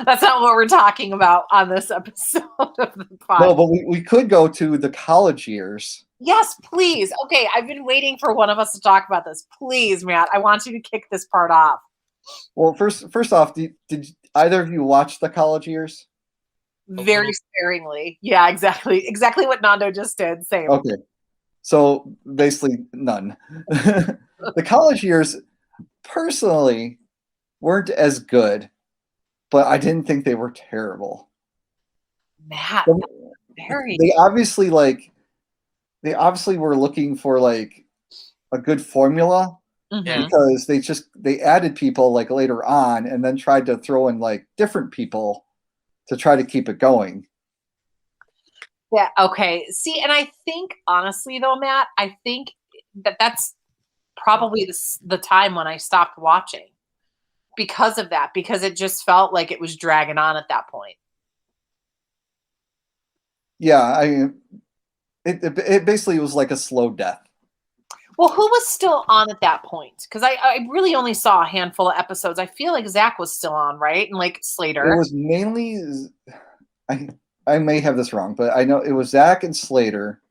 that's not what we're talking about on this episode of the podcast. No, but we could go to the college years. Yes, please. Okay, I've been waiting for one of us to talk about this. Please, Matt, I want you to kick this part off. Well, first off, did either of you watch the college years? Very sparingly. Yeah, exactly. Exactly what Nando just did. Same. Okay. So basically none. The college years personally weren't as good, but I didn't think they were terrible. Matt, they obviously were looking for like a good formula, because they added people like later on and then tried to throw in like different people to try to keep it going. Yeah. Okay. See, and I think honestly though, Matt, I think that's probably the time when I stopped watching because of that, because it just felt like it was dragging on at that point. Yeah. It basically was like a slow death. Well, who was still on at that point? Because I really only saw a handful of episodes. I feel like Zach was still on, right? And like Slater. It was mainly, I may have this wrong, but I know it was Zach and Slater.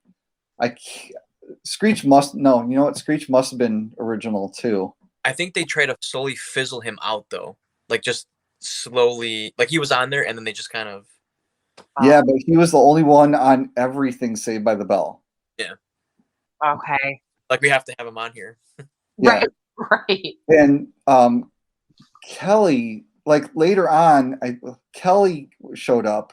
Screech must have been original too. I think they tried to slowly fizzle him out though. Like just slowly, like he was on there and then they just kind of. Yeah, but he was the only one on everything Saved by the Bell. Yeah. Okay. Like we have to have him on here. Yeah. Right. And Kelly, like later on, Kelly showed up.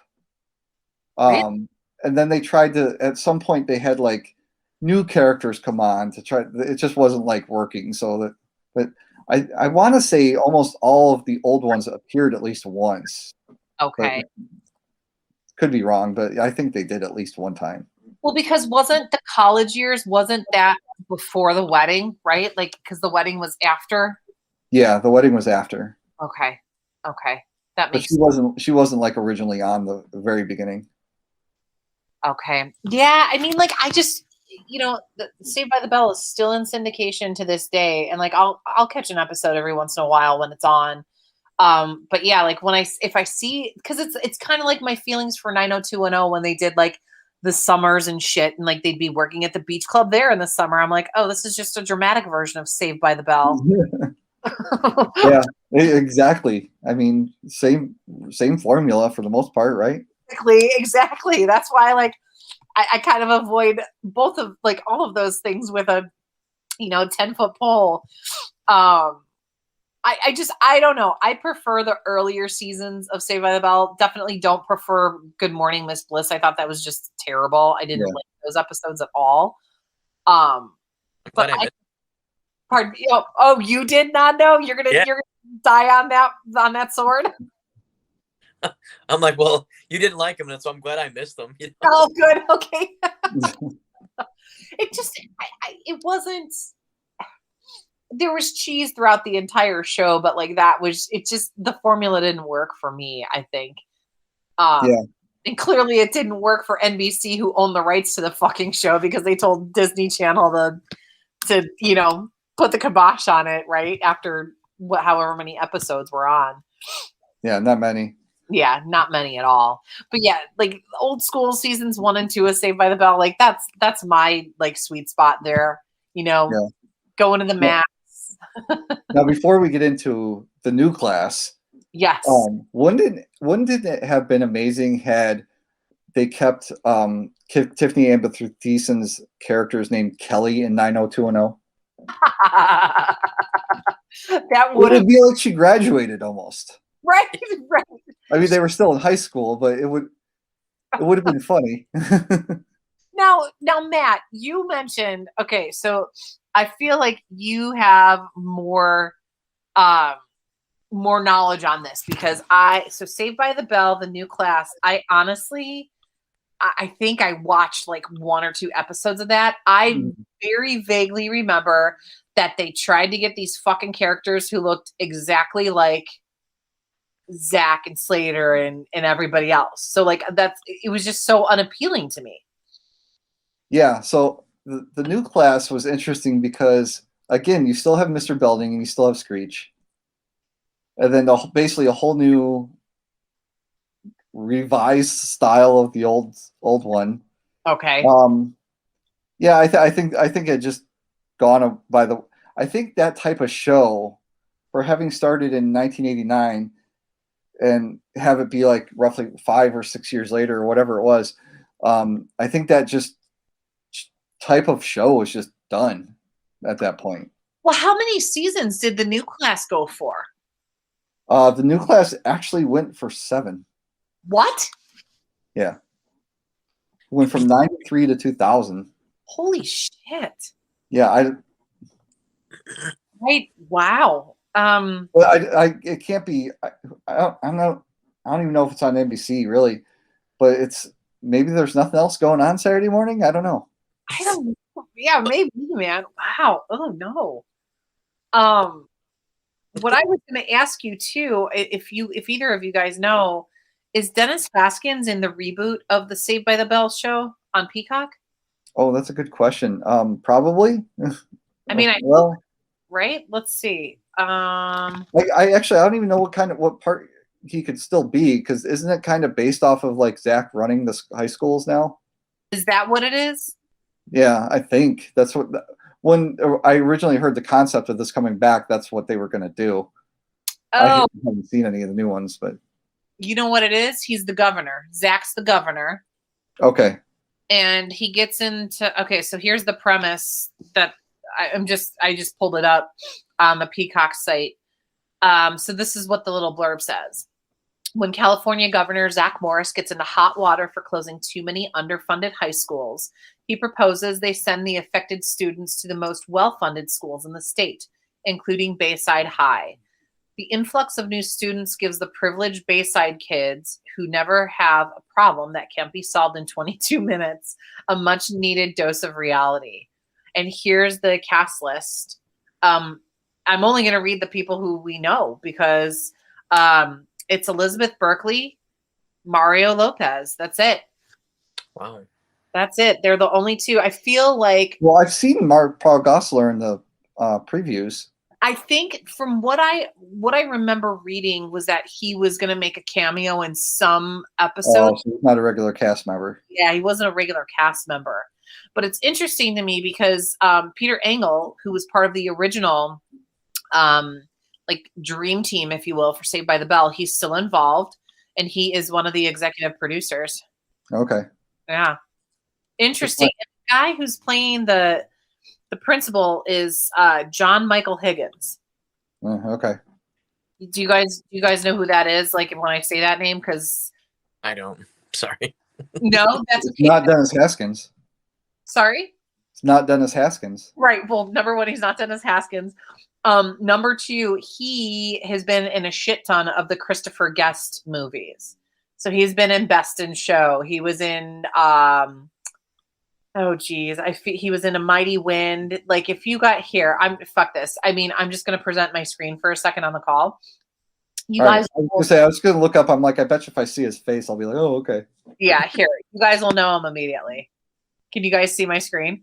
And then they tried to, at some point they had like new characters come on to try, it just wasn't like working. So that, but I want to say almost all of the old ones appeared at least once. Okay. Could be wrong, but I think they did at least one time. Well, because wasn't the college years, wasn't that before the wedding, right? Like, because the wedding was after? Yeah, the wedding was after. Okay. Okay. That But makes she wasn't like originally on the very beginning. Okay. Yeah, I mean, like, I just, Saved by the Bell is still in syndication to this day, and like, I'll catch an episode every once in a while when it's on. But yeah, like if I see, because it's kind of like my feelings for 90210 when they did like the summers and shit, and like they'd be working at the beach club there in the summer. I'm like, oh, this is just a dramatic version of Saved by the Bell. Yeah, exactly. I mean, same formula for the most part, right? Exactly. That's why, like, I kind of avoid both of like all of those things with a 10-foot pole. I don't know. I prefer the earlier seasons of Saved by the Bell. Definitely don't prefer Good Morning Miss Bliss. I thought that was just terrible. I didn't like those episodes at all. But pardon. Oh, you did, Nando? You're gonna die on that sword. I'm like, well, you didn't like him, and so I'm glad I missed them. Oh, good. Okay. It wasn't. There was cheese throughout the entire show, but like the formula didn't work for me, I think. And clearly it didn't work for NBC, who owned the rights to the fucking show, because they told Disney Channel to put the kibosh on it right after however many episodes were on. Yeah, not many. Yeah, not many at all. But yeah, like old school seasons 1 and 2 of Saved by the Bell, like that's my like sweet spot there. Going to the max. Now, before we get into the new class, yes, wouldn't it have been amazing had they kept Tiffany Amber Thiesen's character's name Kelly in 90210? That would be like she graduated almost. Right. I mean, they were still in high school, but it would have been funny. Now, Matt, you mentioned, okay, so I feel like you have more knowledge on this, because Saved by the Bell, the new class, I think I watched like 1 or 2 episodes of that. I very vaguely remember that they tried to get these fucking characters who looked exactly like Zach and Slater and everybody else. So like it was just so unappealing to me. Yeah. So the new class was interesting because, again, you still have Mr. Belding and you still have Screech, and then basically a whole new revised style of the old one. Okay. Yeah, I think it just gone by the. I think that type of show, for having started in 1989. And have it be like roughly 5 or 6 years later or whatever it was. I think that just type of show was just done at that point. Well, how many seasons did the new class go for? The new class actually went for 7. What? Yeah. Went from 93 to 2000. Holy shit. Yeah. Wow. Well, it can't be. I don't even know if it's on NBC really, but maybe there's nothing else going on Saturday morning. I don't know. I don't know. Yeah, maybe, man. Wow. Oh no. What I was going to ask you too, if either of you guys know, is Dennis Haskins in the reboot of the Saved by the Bell show on Peacock? Oh, that's a good question. Probably. I mean, right? Let's see. I don't even know what part he could still be, because isn't it kind of based off of like Zach running the high schools now? Is that what it is? Yeah, I think that's what. When I originally heard the concept of this coming back, that's what they were going to do. I haven't seen any of the new ones, but you know what it is? He's the governor. Zach's the governor. Okay. And he gets into, okay, so here's the premise that I just pulled it up on the Peacock site. So this is what the little blurb says. When California Governor Zach Morris gets into hot water for closing too many underfunded high schools, he proposes they send the affected students to the most well-funded schools in the state, including Bayside High. The influx of new students gives the privileged Bayside kids who never have a problem that can't be solved in 22 minutes a much-needed dose of reality. And here's the cast list. I'm only going to read the people who we know because it's Elizabeth Berkley, Mario Lopez. That's it. Wow. That's it. They're the only two. I feel like. Well, I've seen Paul Gosselaar in the previews. I think from what I remember reading was that he was going to make a cameo in some episode. Oh, so he's not a regular cast member. Yeah, he wasn't a regular cast member. But it's interesting to me because Peter Engel, who was part of the original like dream team, if you will, for Saved by the Bell, he's still involved, and he is one of the executive producers. Okay. Yeah. Interesting. And the guy who's playing the principal is John Michael Higgins. Okay. Do you guys know who that is? Like when I say that name, because I don't. Sorry. No, that's It's not Dennis Haskins. Sorry. It's not Dennis Haskins. Right. Well, number one, he's not Dennis Haskins. Number two, he has been in a shit ton of the Christopher Guest movies. So he's been in Best in Show. He was in oh geez, he was in A Mighty Wind. Like if you got here, fuck this. I mean, I'm just going to present my screen for a second on the call. You guys, I was going to look up. I'm like, I bet you if I see his face, I'll be like, oh, okay. Yeah, here. You guys will know him immediately. Can you guys see my screen?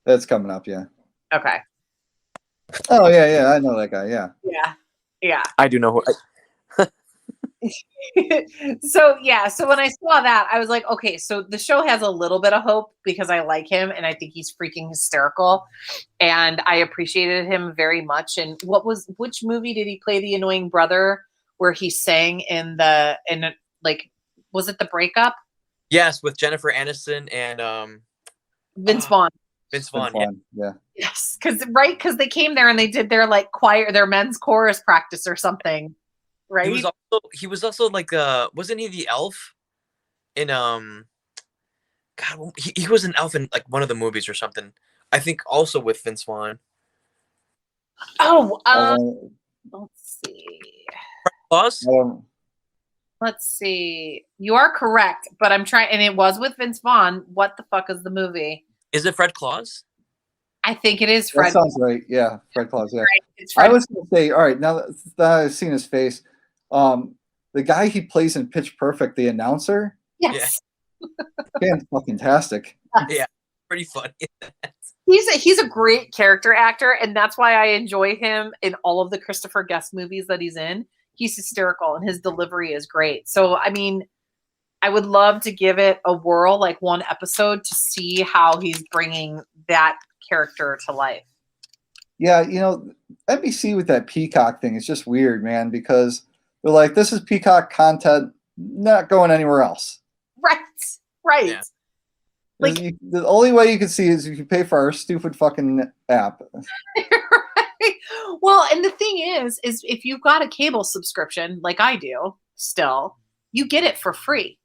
That's coming up, yeah. Okay. Oh yeah, I know that guy. Yeah. Yeah. I do know who. So when I saw that, I was like, okay, so the show has a little bit of hope because I like him and I think he's freaking hysterical, and I appreciated him very much. And which movie did he play the annoying brother where he sang in was it The Breakup? Yes, with Jennifer Aniston and Vince Vaughn. Vince Vaughn. Yeah. Yes, because they came there and they did their their men's chorus practice or something, right? He was also like wasn't he the elf in God, he was an elf in like one of the movies or something. I think also with Vince Vaughn. Let's see. Claus? Let's see. You are correct, but I'm trying, and it was with Vince Vaughn. What the fuck is the movie? Is it Fred Claus? I think it is Fred. That sounds right. Yeah, Fred Claus. Yeah. Right. It's Fred. I was going to say, all right, now that I've seen his face, the guy he plays in Pitch Perfect, the announcer, Yes. fantastic. Yeah, pretty funny. He's a great character actor, and that's why I enjoy him in all of the Christopher Guest movies that he's in. He's hysterical, and his delivery is great. So, I mean, I would love to give it a whirl, like one episode, to see how he's bringing that character to life. Yeah, NBC with that Peacock thing is just weird, man, because they're like, this is Peacock content, not going anywhere else. Right. Yeah. Like the only way you can see is if you pay for our stupid fucking app. Right. Well, and the thing is if you've got a cable subscription, like I do still, you get it for free.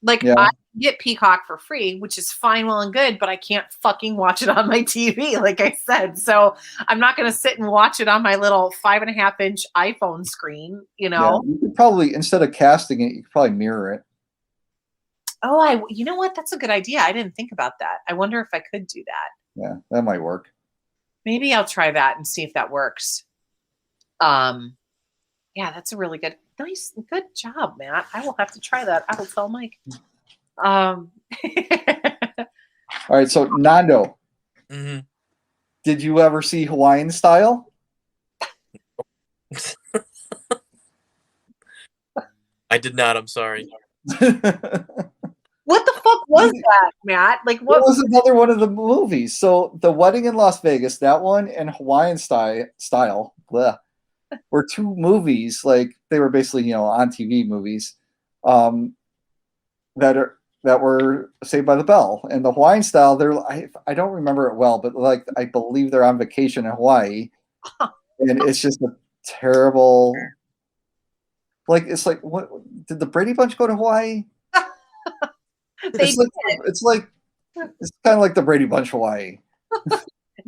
Like I get Peacock for free, which is fine, well and good, but I can't fucking watch it on my TV, like I said. So I'm not going to sit and watch it on my little 5.5-inch iPhone screen, Yeah, you could probably, instead of casting it, you could probably mirror it. Oh, you know what? That's a good idea. I didn't think about that. I wonder if I could do that. Yeah, that might work. Maybe I'll try that and see if that works. Yeah, that's a really good job, Matt. I will have to try that. I will tell Mike. All right, so Nando, did you ever see Hawaiian Style? I did not. I'm sorry. What the fuck was that, Matt? Like, what It was another one of the movies. So The Wedding in Las Vegas, that one, and Hawaiian Style were two movies. Like, they were basically, on TV movies that that were Saved by the Bell. And the Hawaiian style, I don't remember it well, but like I believe they're on vacation in Hawaii, and it's just a terrible. Like it's like, what did the Brady Bunch go to Hawaii? They it's kind of like the Brady Bunch Hawaii.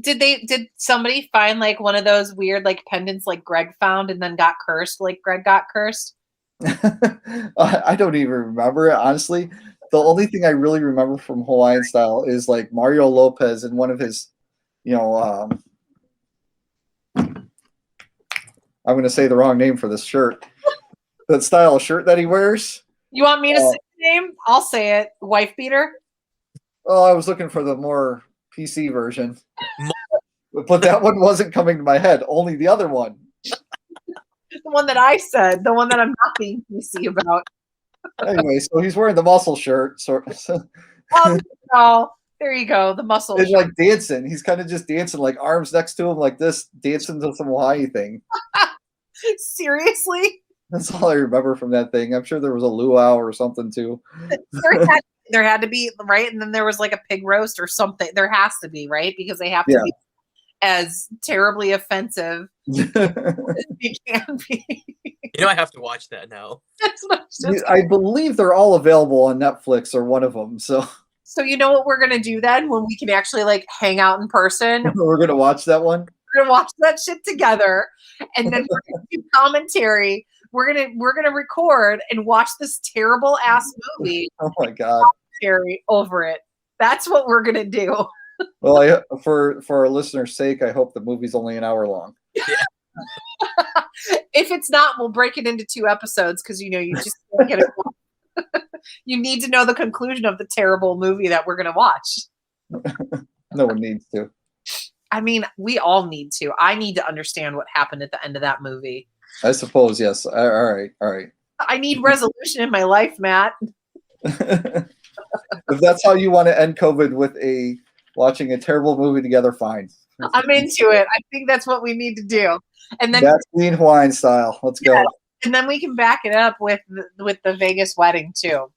Did somebody find like one of those weird like pendants like Greg found and then got cursed, like Greg got cursed? I don't even remember it, honestly. The only thing I really remember from Hawaiian style is like Mario Lopez in one of his, I'm going to say the wrong name for this shirt. That style of shirt that he wears. You want me to say the name? I'll say it. Wife beater? Oh, I was looking for the more PC version. But that one wasn't coming to my head. Only the other one. The one that I said. The one that I'm not being PC about. Anyway, so he's wearing the muscle shirt. Oh, there you go. The muscle It's shirt. like dancing. He's kind of just dancing, like arms next to him like this, dancing to some Hawaii thing. Seriously? That's all I remember from that thing. I'm sure there was a luau or something too. There had to be, right? And then there was like a pig roast or something. There has to be, right? Because they have to be as terribly offensive as you can be. I have to watch that now. That's what I believe they're all available on Netflix or one of them. So you know what we're going to do then when we can actually like hang out in person? We're going to watch that one. We're going to watch that shit together. And then we're going to do commentary. We're gonna record and watch this terrible ass movie. Oh my god! Commentary over it. That's what we're gonna do. Well, for our listeners' sake, I hope the movie's only an hour long. Yeah. If it's not, we'll break it into 2 episodes because you just can't get it. You need to know the conclusion of the terrible movie that we're gonna watch. No one needs to. I mean, we all need to. I need to understand what happened at the end of that movie. I suppose, yes. All right. I need resolution in my life, Matt. If that's how you want to end COVID with watching a terrible movie together, fine. I'm into it. I think that's what we need to do. And then that's clean Hawaiian style. Let's go. And then we can back it up with the Vegas wedding too.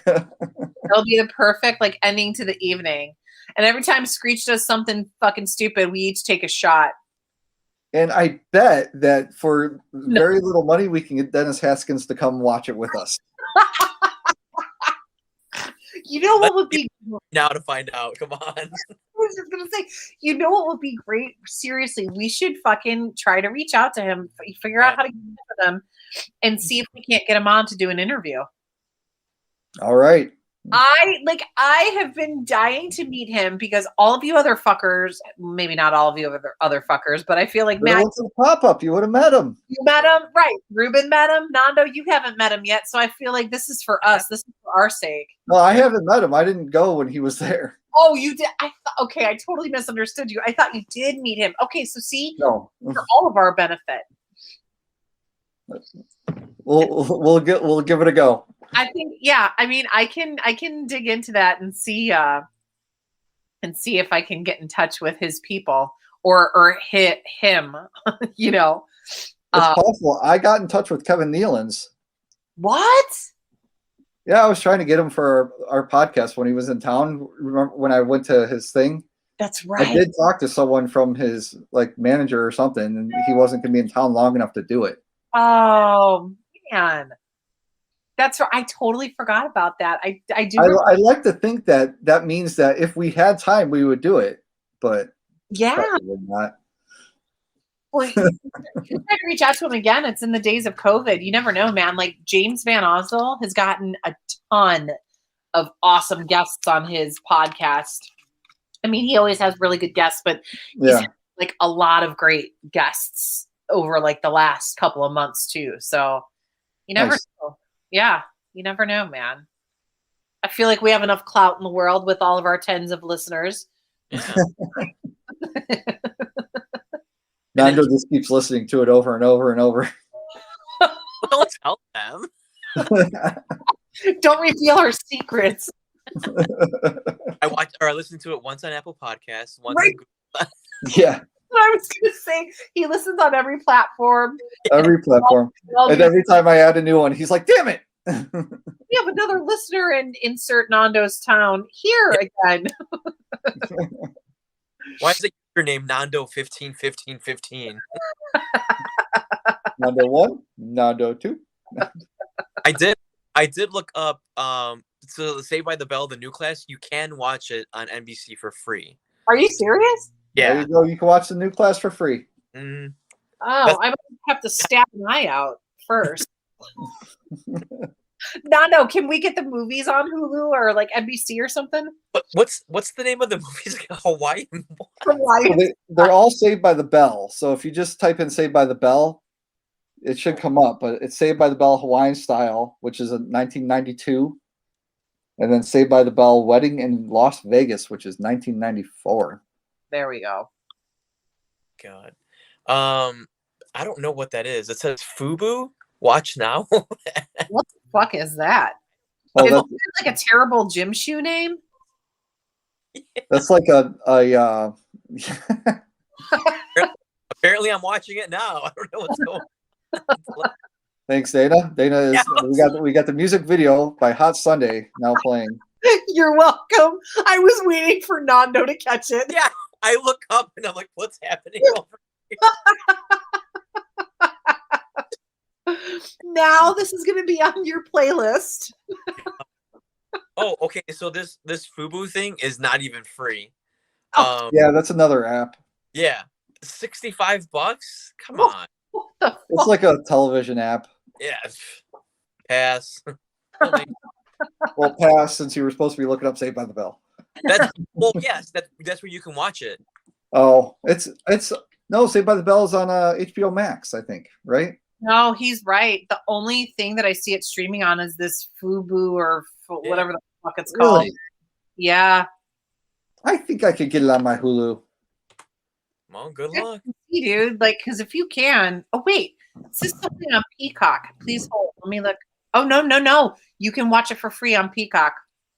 It'll be the perfect like ending to the evening. And every time Screech does something fucking stupid, we each take a shot. And I bet that for very little money, we can get Dennis Haskins to come watch it with us. You know what would be now to find out? Come on. I was just gonna say, you know what would be great? Seriously, we should fucking try to reach out to him, figure out how to get to them, and see if we can't get him on to do an interview. All right. I have been dying to meet him because all of you other fuckers, maybe not all of you other fuckers, but I feel like Matt, pop-up, you would have met him. You met him, right? Ruben met him. Nando, you haven't met him yet, so I feel like this is for us. This is for our sake. No, I haven't met him. I didn't go when he was there. Oh, you did? Okay, I totally misunderstood you. I thought you did meet him. Okay, so see, no, for all of our benefit, we'll give it a go. I think, yeah. I mean, I can dig into that and see if I can get in touch with his people or hit him. It's possible. I got in touch with Kevin Nealons. What? Yeah, I was trying to get him for our podcast when he was in town. Remember when I went to his thing? That's right. I did talk to someone from his manager or something, and he wasn't going to be in town long enough to do it. Oh man. That's right. I totally forgot about that. I do. I like to think that means that if we had time, we would do it. But yeah, probably not. Well, you try to reach out to him again. It's in the days of COVID. You never know, man. Like James Van Osdale has gotten a ton of awesome guests on his podcast. I mean, he always has really good guests, but he's had, like a lot of great guests over like the last couple of months too. So you never know. Yeah, you never know, man. I feel like we have enough clout in the world with all of our tens of listeners. Yeah. Nando just keeps listening to it over and over and over. Don't tell them. Don't reveal our secrets. I listened to it once on Apple Podcasts, once right. on Google. Yeah. I was going to say, he listens on every platform. Every platform. And every time I add a new one, he's like, damn it. We have another listener in insert Nando's town here again. Why is it your name Nando 151515? Nando 1, Nando 2. I did look up so Saved by the Bell, the new class, you can watch it on NBC for free. Are you serious? There Yeah. you go. You can watch the new class for free. Mhm. Oh, I might have to stab an eye out first. Nando, can we get the movies on Hulu or like NBC or something? But what's the name of the movie? Hawaiian. Hawaii. So they're all Saved by the Bell. So if you just type in Saved by the Bell, it should come up. But it's Saved by the Bell Hawaiian Style, which is a 1992. And then Saved by the Bell Wedding in Las Vegas, which is 1994. There we go. God. I don't know what that is. It says FUBU. Watch now. What the fuck is that? Oh, Is that's, it like a terrible gym shoe name? that's like a Apparently, I'm watching it now. I don't know what's going on. Thanks, Dana. Dana is we got the music video by Hot Sunday now playing. You're welcome. I was waiting for Nando to catch it. Yeah, I look up and I'm like, what's happening over here? Now this is going to be on your playlist. Oh, okay. So this FUBU thing is not even free. Oh. Yeah, that's another app. Yeah, $65. Come Oh. on. What the It's like a television app. Yeah, pass. Well, pass since you were supposed to be looking up Saved by the Bell. Yes, that's where you can watch it. Oh, it's no Saved by the Bell is on HBO Max, I think, right? No, he's right. The only thing that I see it streaming on is this FUBU or whatever the fuck it's called. Really? Yeah. I think I could get it on my Hulu. Well, good luck. See, dude, like, because if you can, oh wait, is this something on Peacock? Please hold. Let me look. Oh no! You can watch it for free on Peacock.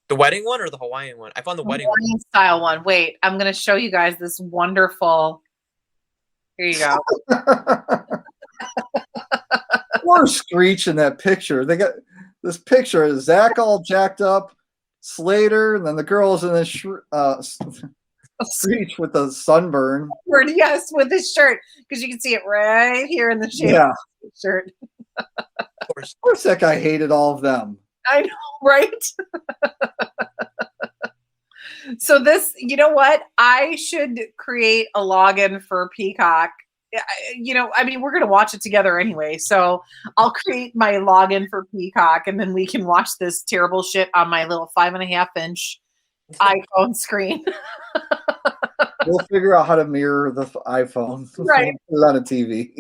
The wedding one or the Hawaiian one? I found the wedding one. Hawaiian style one. Wait, I'm gonna show you guys this wonderful. Here you go. Poor Screech in that picture. They got this picture of Zach all jacked up, Slater, and then the girls in this Screech with the sunburn. Yes, with his shirt, because you can see it right here in the shape Yeah. of the shirt. Of course, that guy hated all of them. I know, right? So this, you know what? I should create a login for Peacock. I mean, we're going to watch it together anyway. So I'll create my login for Peacock and then we can watch this terrible shit on my little 5.5-inch iPhone screen. We'll figure out how to mirror the iPhone. Right. Put it on a TV.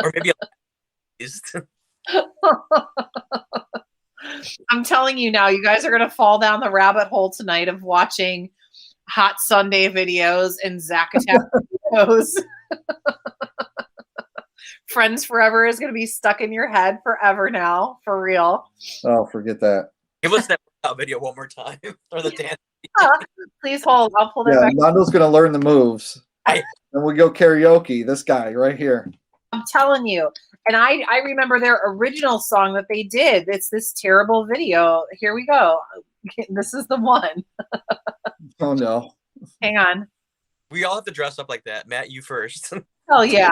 Or maybe I'm telling you now, you guys are going to fall down the rabbit hole tonight of watching Hot Sunday videos and Zacatau videos. Friends Forever is going to be stuck in your head forever now, for real. Oh, forget that. give us that video one more time or the dance. Please hold. I'll pull that Yeah, back. Nando's gonna learn the moves. I- And we go karaoke. This guy right here. I'm telling you. And I remember their original song that they did. It's this terrible video. Here we go. This is the one. Oh no. Hang on. We all have to dress up like that. Matt, you first. Oh, yeah.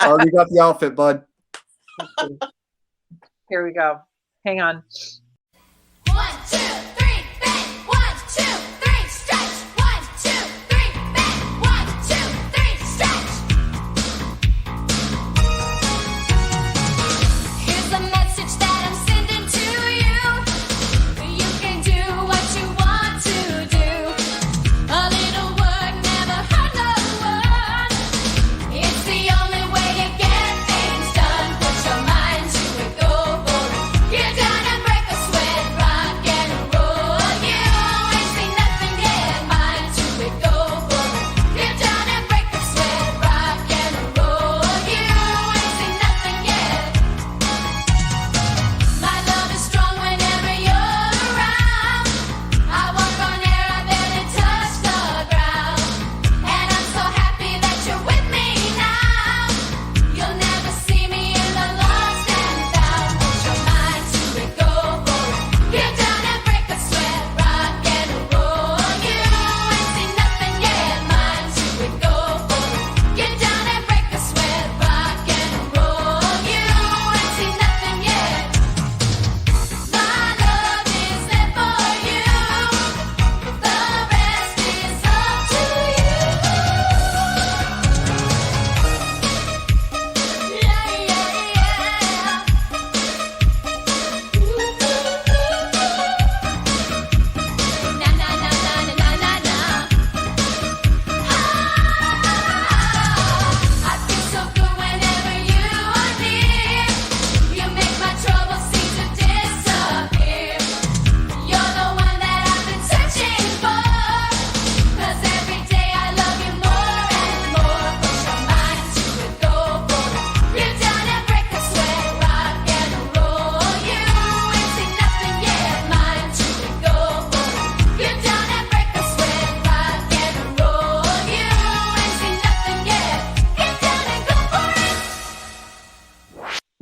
Already got the outfit, bud. Here we go. Hang on. 1, 2, 3, bang. 1, 2, 3, stretch. 1, 2, 3, bang. 1, 2, 3, stretch. Here's a message that I'm sending to you. You can do what you want to do. A little word never hurt no one. It's the only way to get things done. Put your mind to it, go for it. You're gonna break a sweat, rock and roll.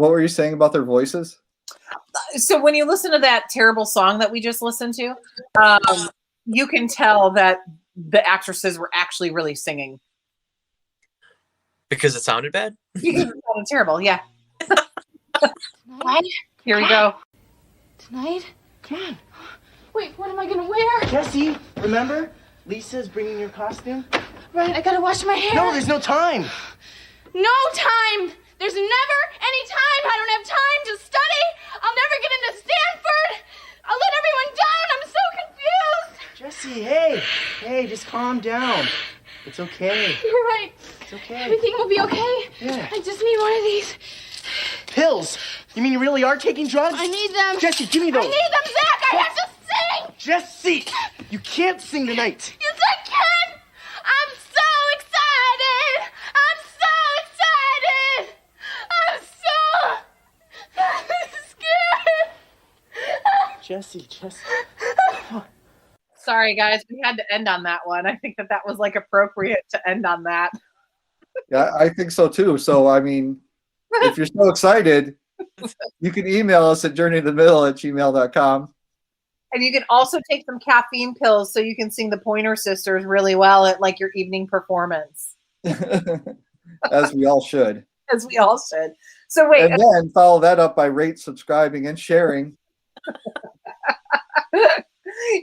What were you saying about their voices? So when you listen to that terrible song that we just listened to, you can tell that the actresses were actually really singing. Because it sounded bad? Because it sounded terrible, yeah. Tonight? Here we go. Tonight? Come on. Wait, what am I gonna wear? Jesse, remember? Lisa's bringing your costume. Right, I gotta wash my hair. No, there's no time. No time! There's never any time! I don't have time to study! I'll never get into Stanford! I'll let everyone down! I'm so confused! Jesse, hey. Hey, just calm down. It's okay. You're right. It's okay. Everything will be okay. Yeah. I just need one of these. Pills. You mean you really are taking drugs? I need them. Jesse, give me those. I need them, Zach! I have to sing! Jesse, you can't sing tonight. Yes, I can! I'm so excited! I'm so excited! I'm so scared! Jesse. Sorry, guys. We had to end on that one. I think that was like appropriate to end on that. Yeah, I think so too. So, I mean, if you're so excited, you can email us at journeytothemiddle@gmail.com. And you can also take some caffeine pills so you can sing the Pointer Sisters really well at like your evening performance. As we all should. As we all should. So wait. And then follow that up by rate, subscribing, and sharing.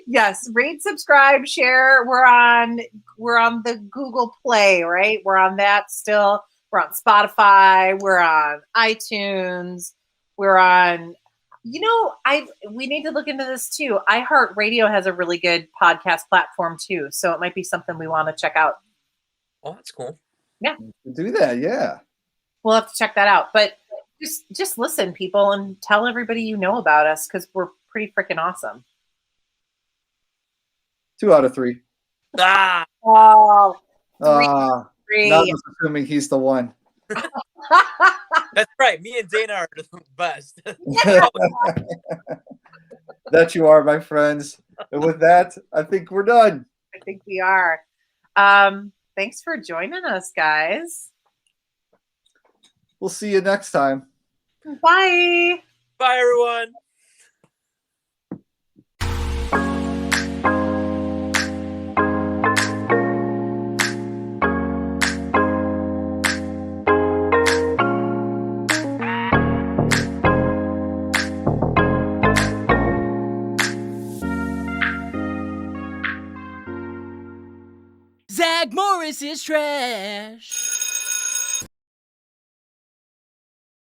Yes, rate, subscribe, share. We're on the Google Play, right? We're on that still. We're on Spotify. We're on iTunes. We're on, we need to look into this too. iHeartRadio has a really good podcast platform too. So it might be something we want to check out. Oh, that's cool. Yeah. Do that, yeah. We'll have to check that out. But just listen, people, and tell everybody you know about us because we're pretty freaking awesome. 2 out of 3. Ah! Oh, three. Not just assuming he's the one. That's right. Me and Dana are the best. That you are, my friends. And with that, I think we're done. I think we are. Thanks for joining us, guys. We'll see you next time. Bye. Bye, everyone. Zach Morris is trash.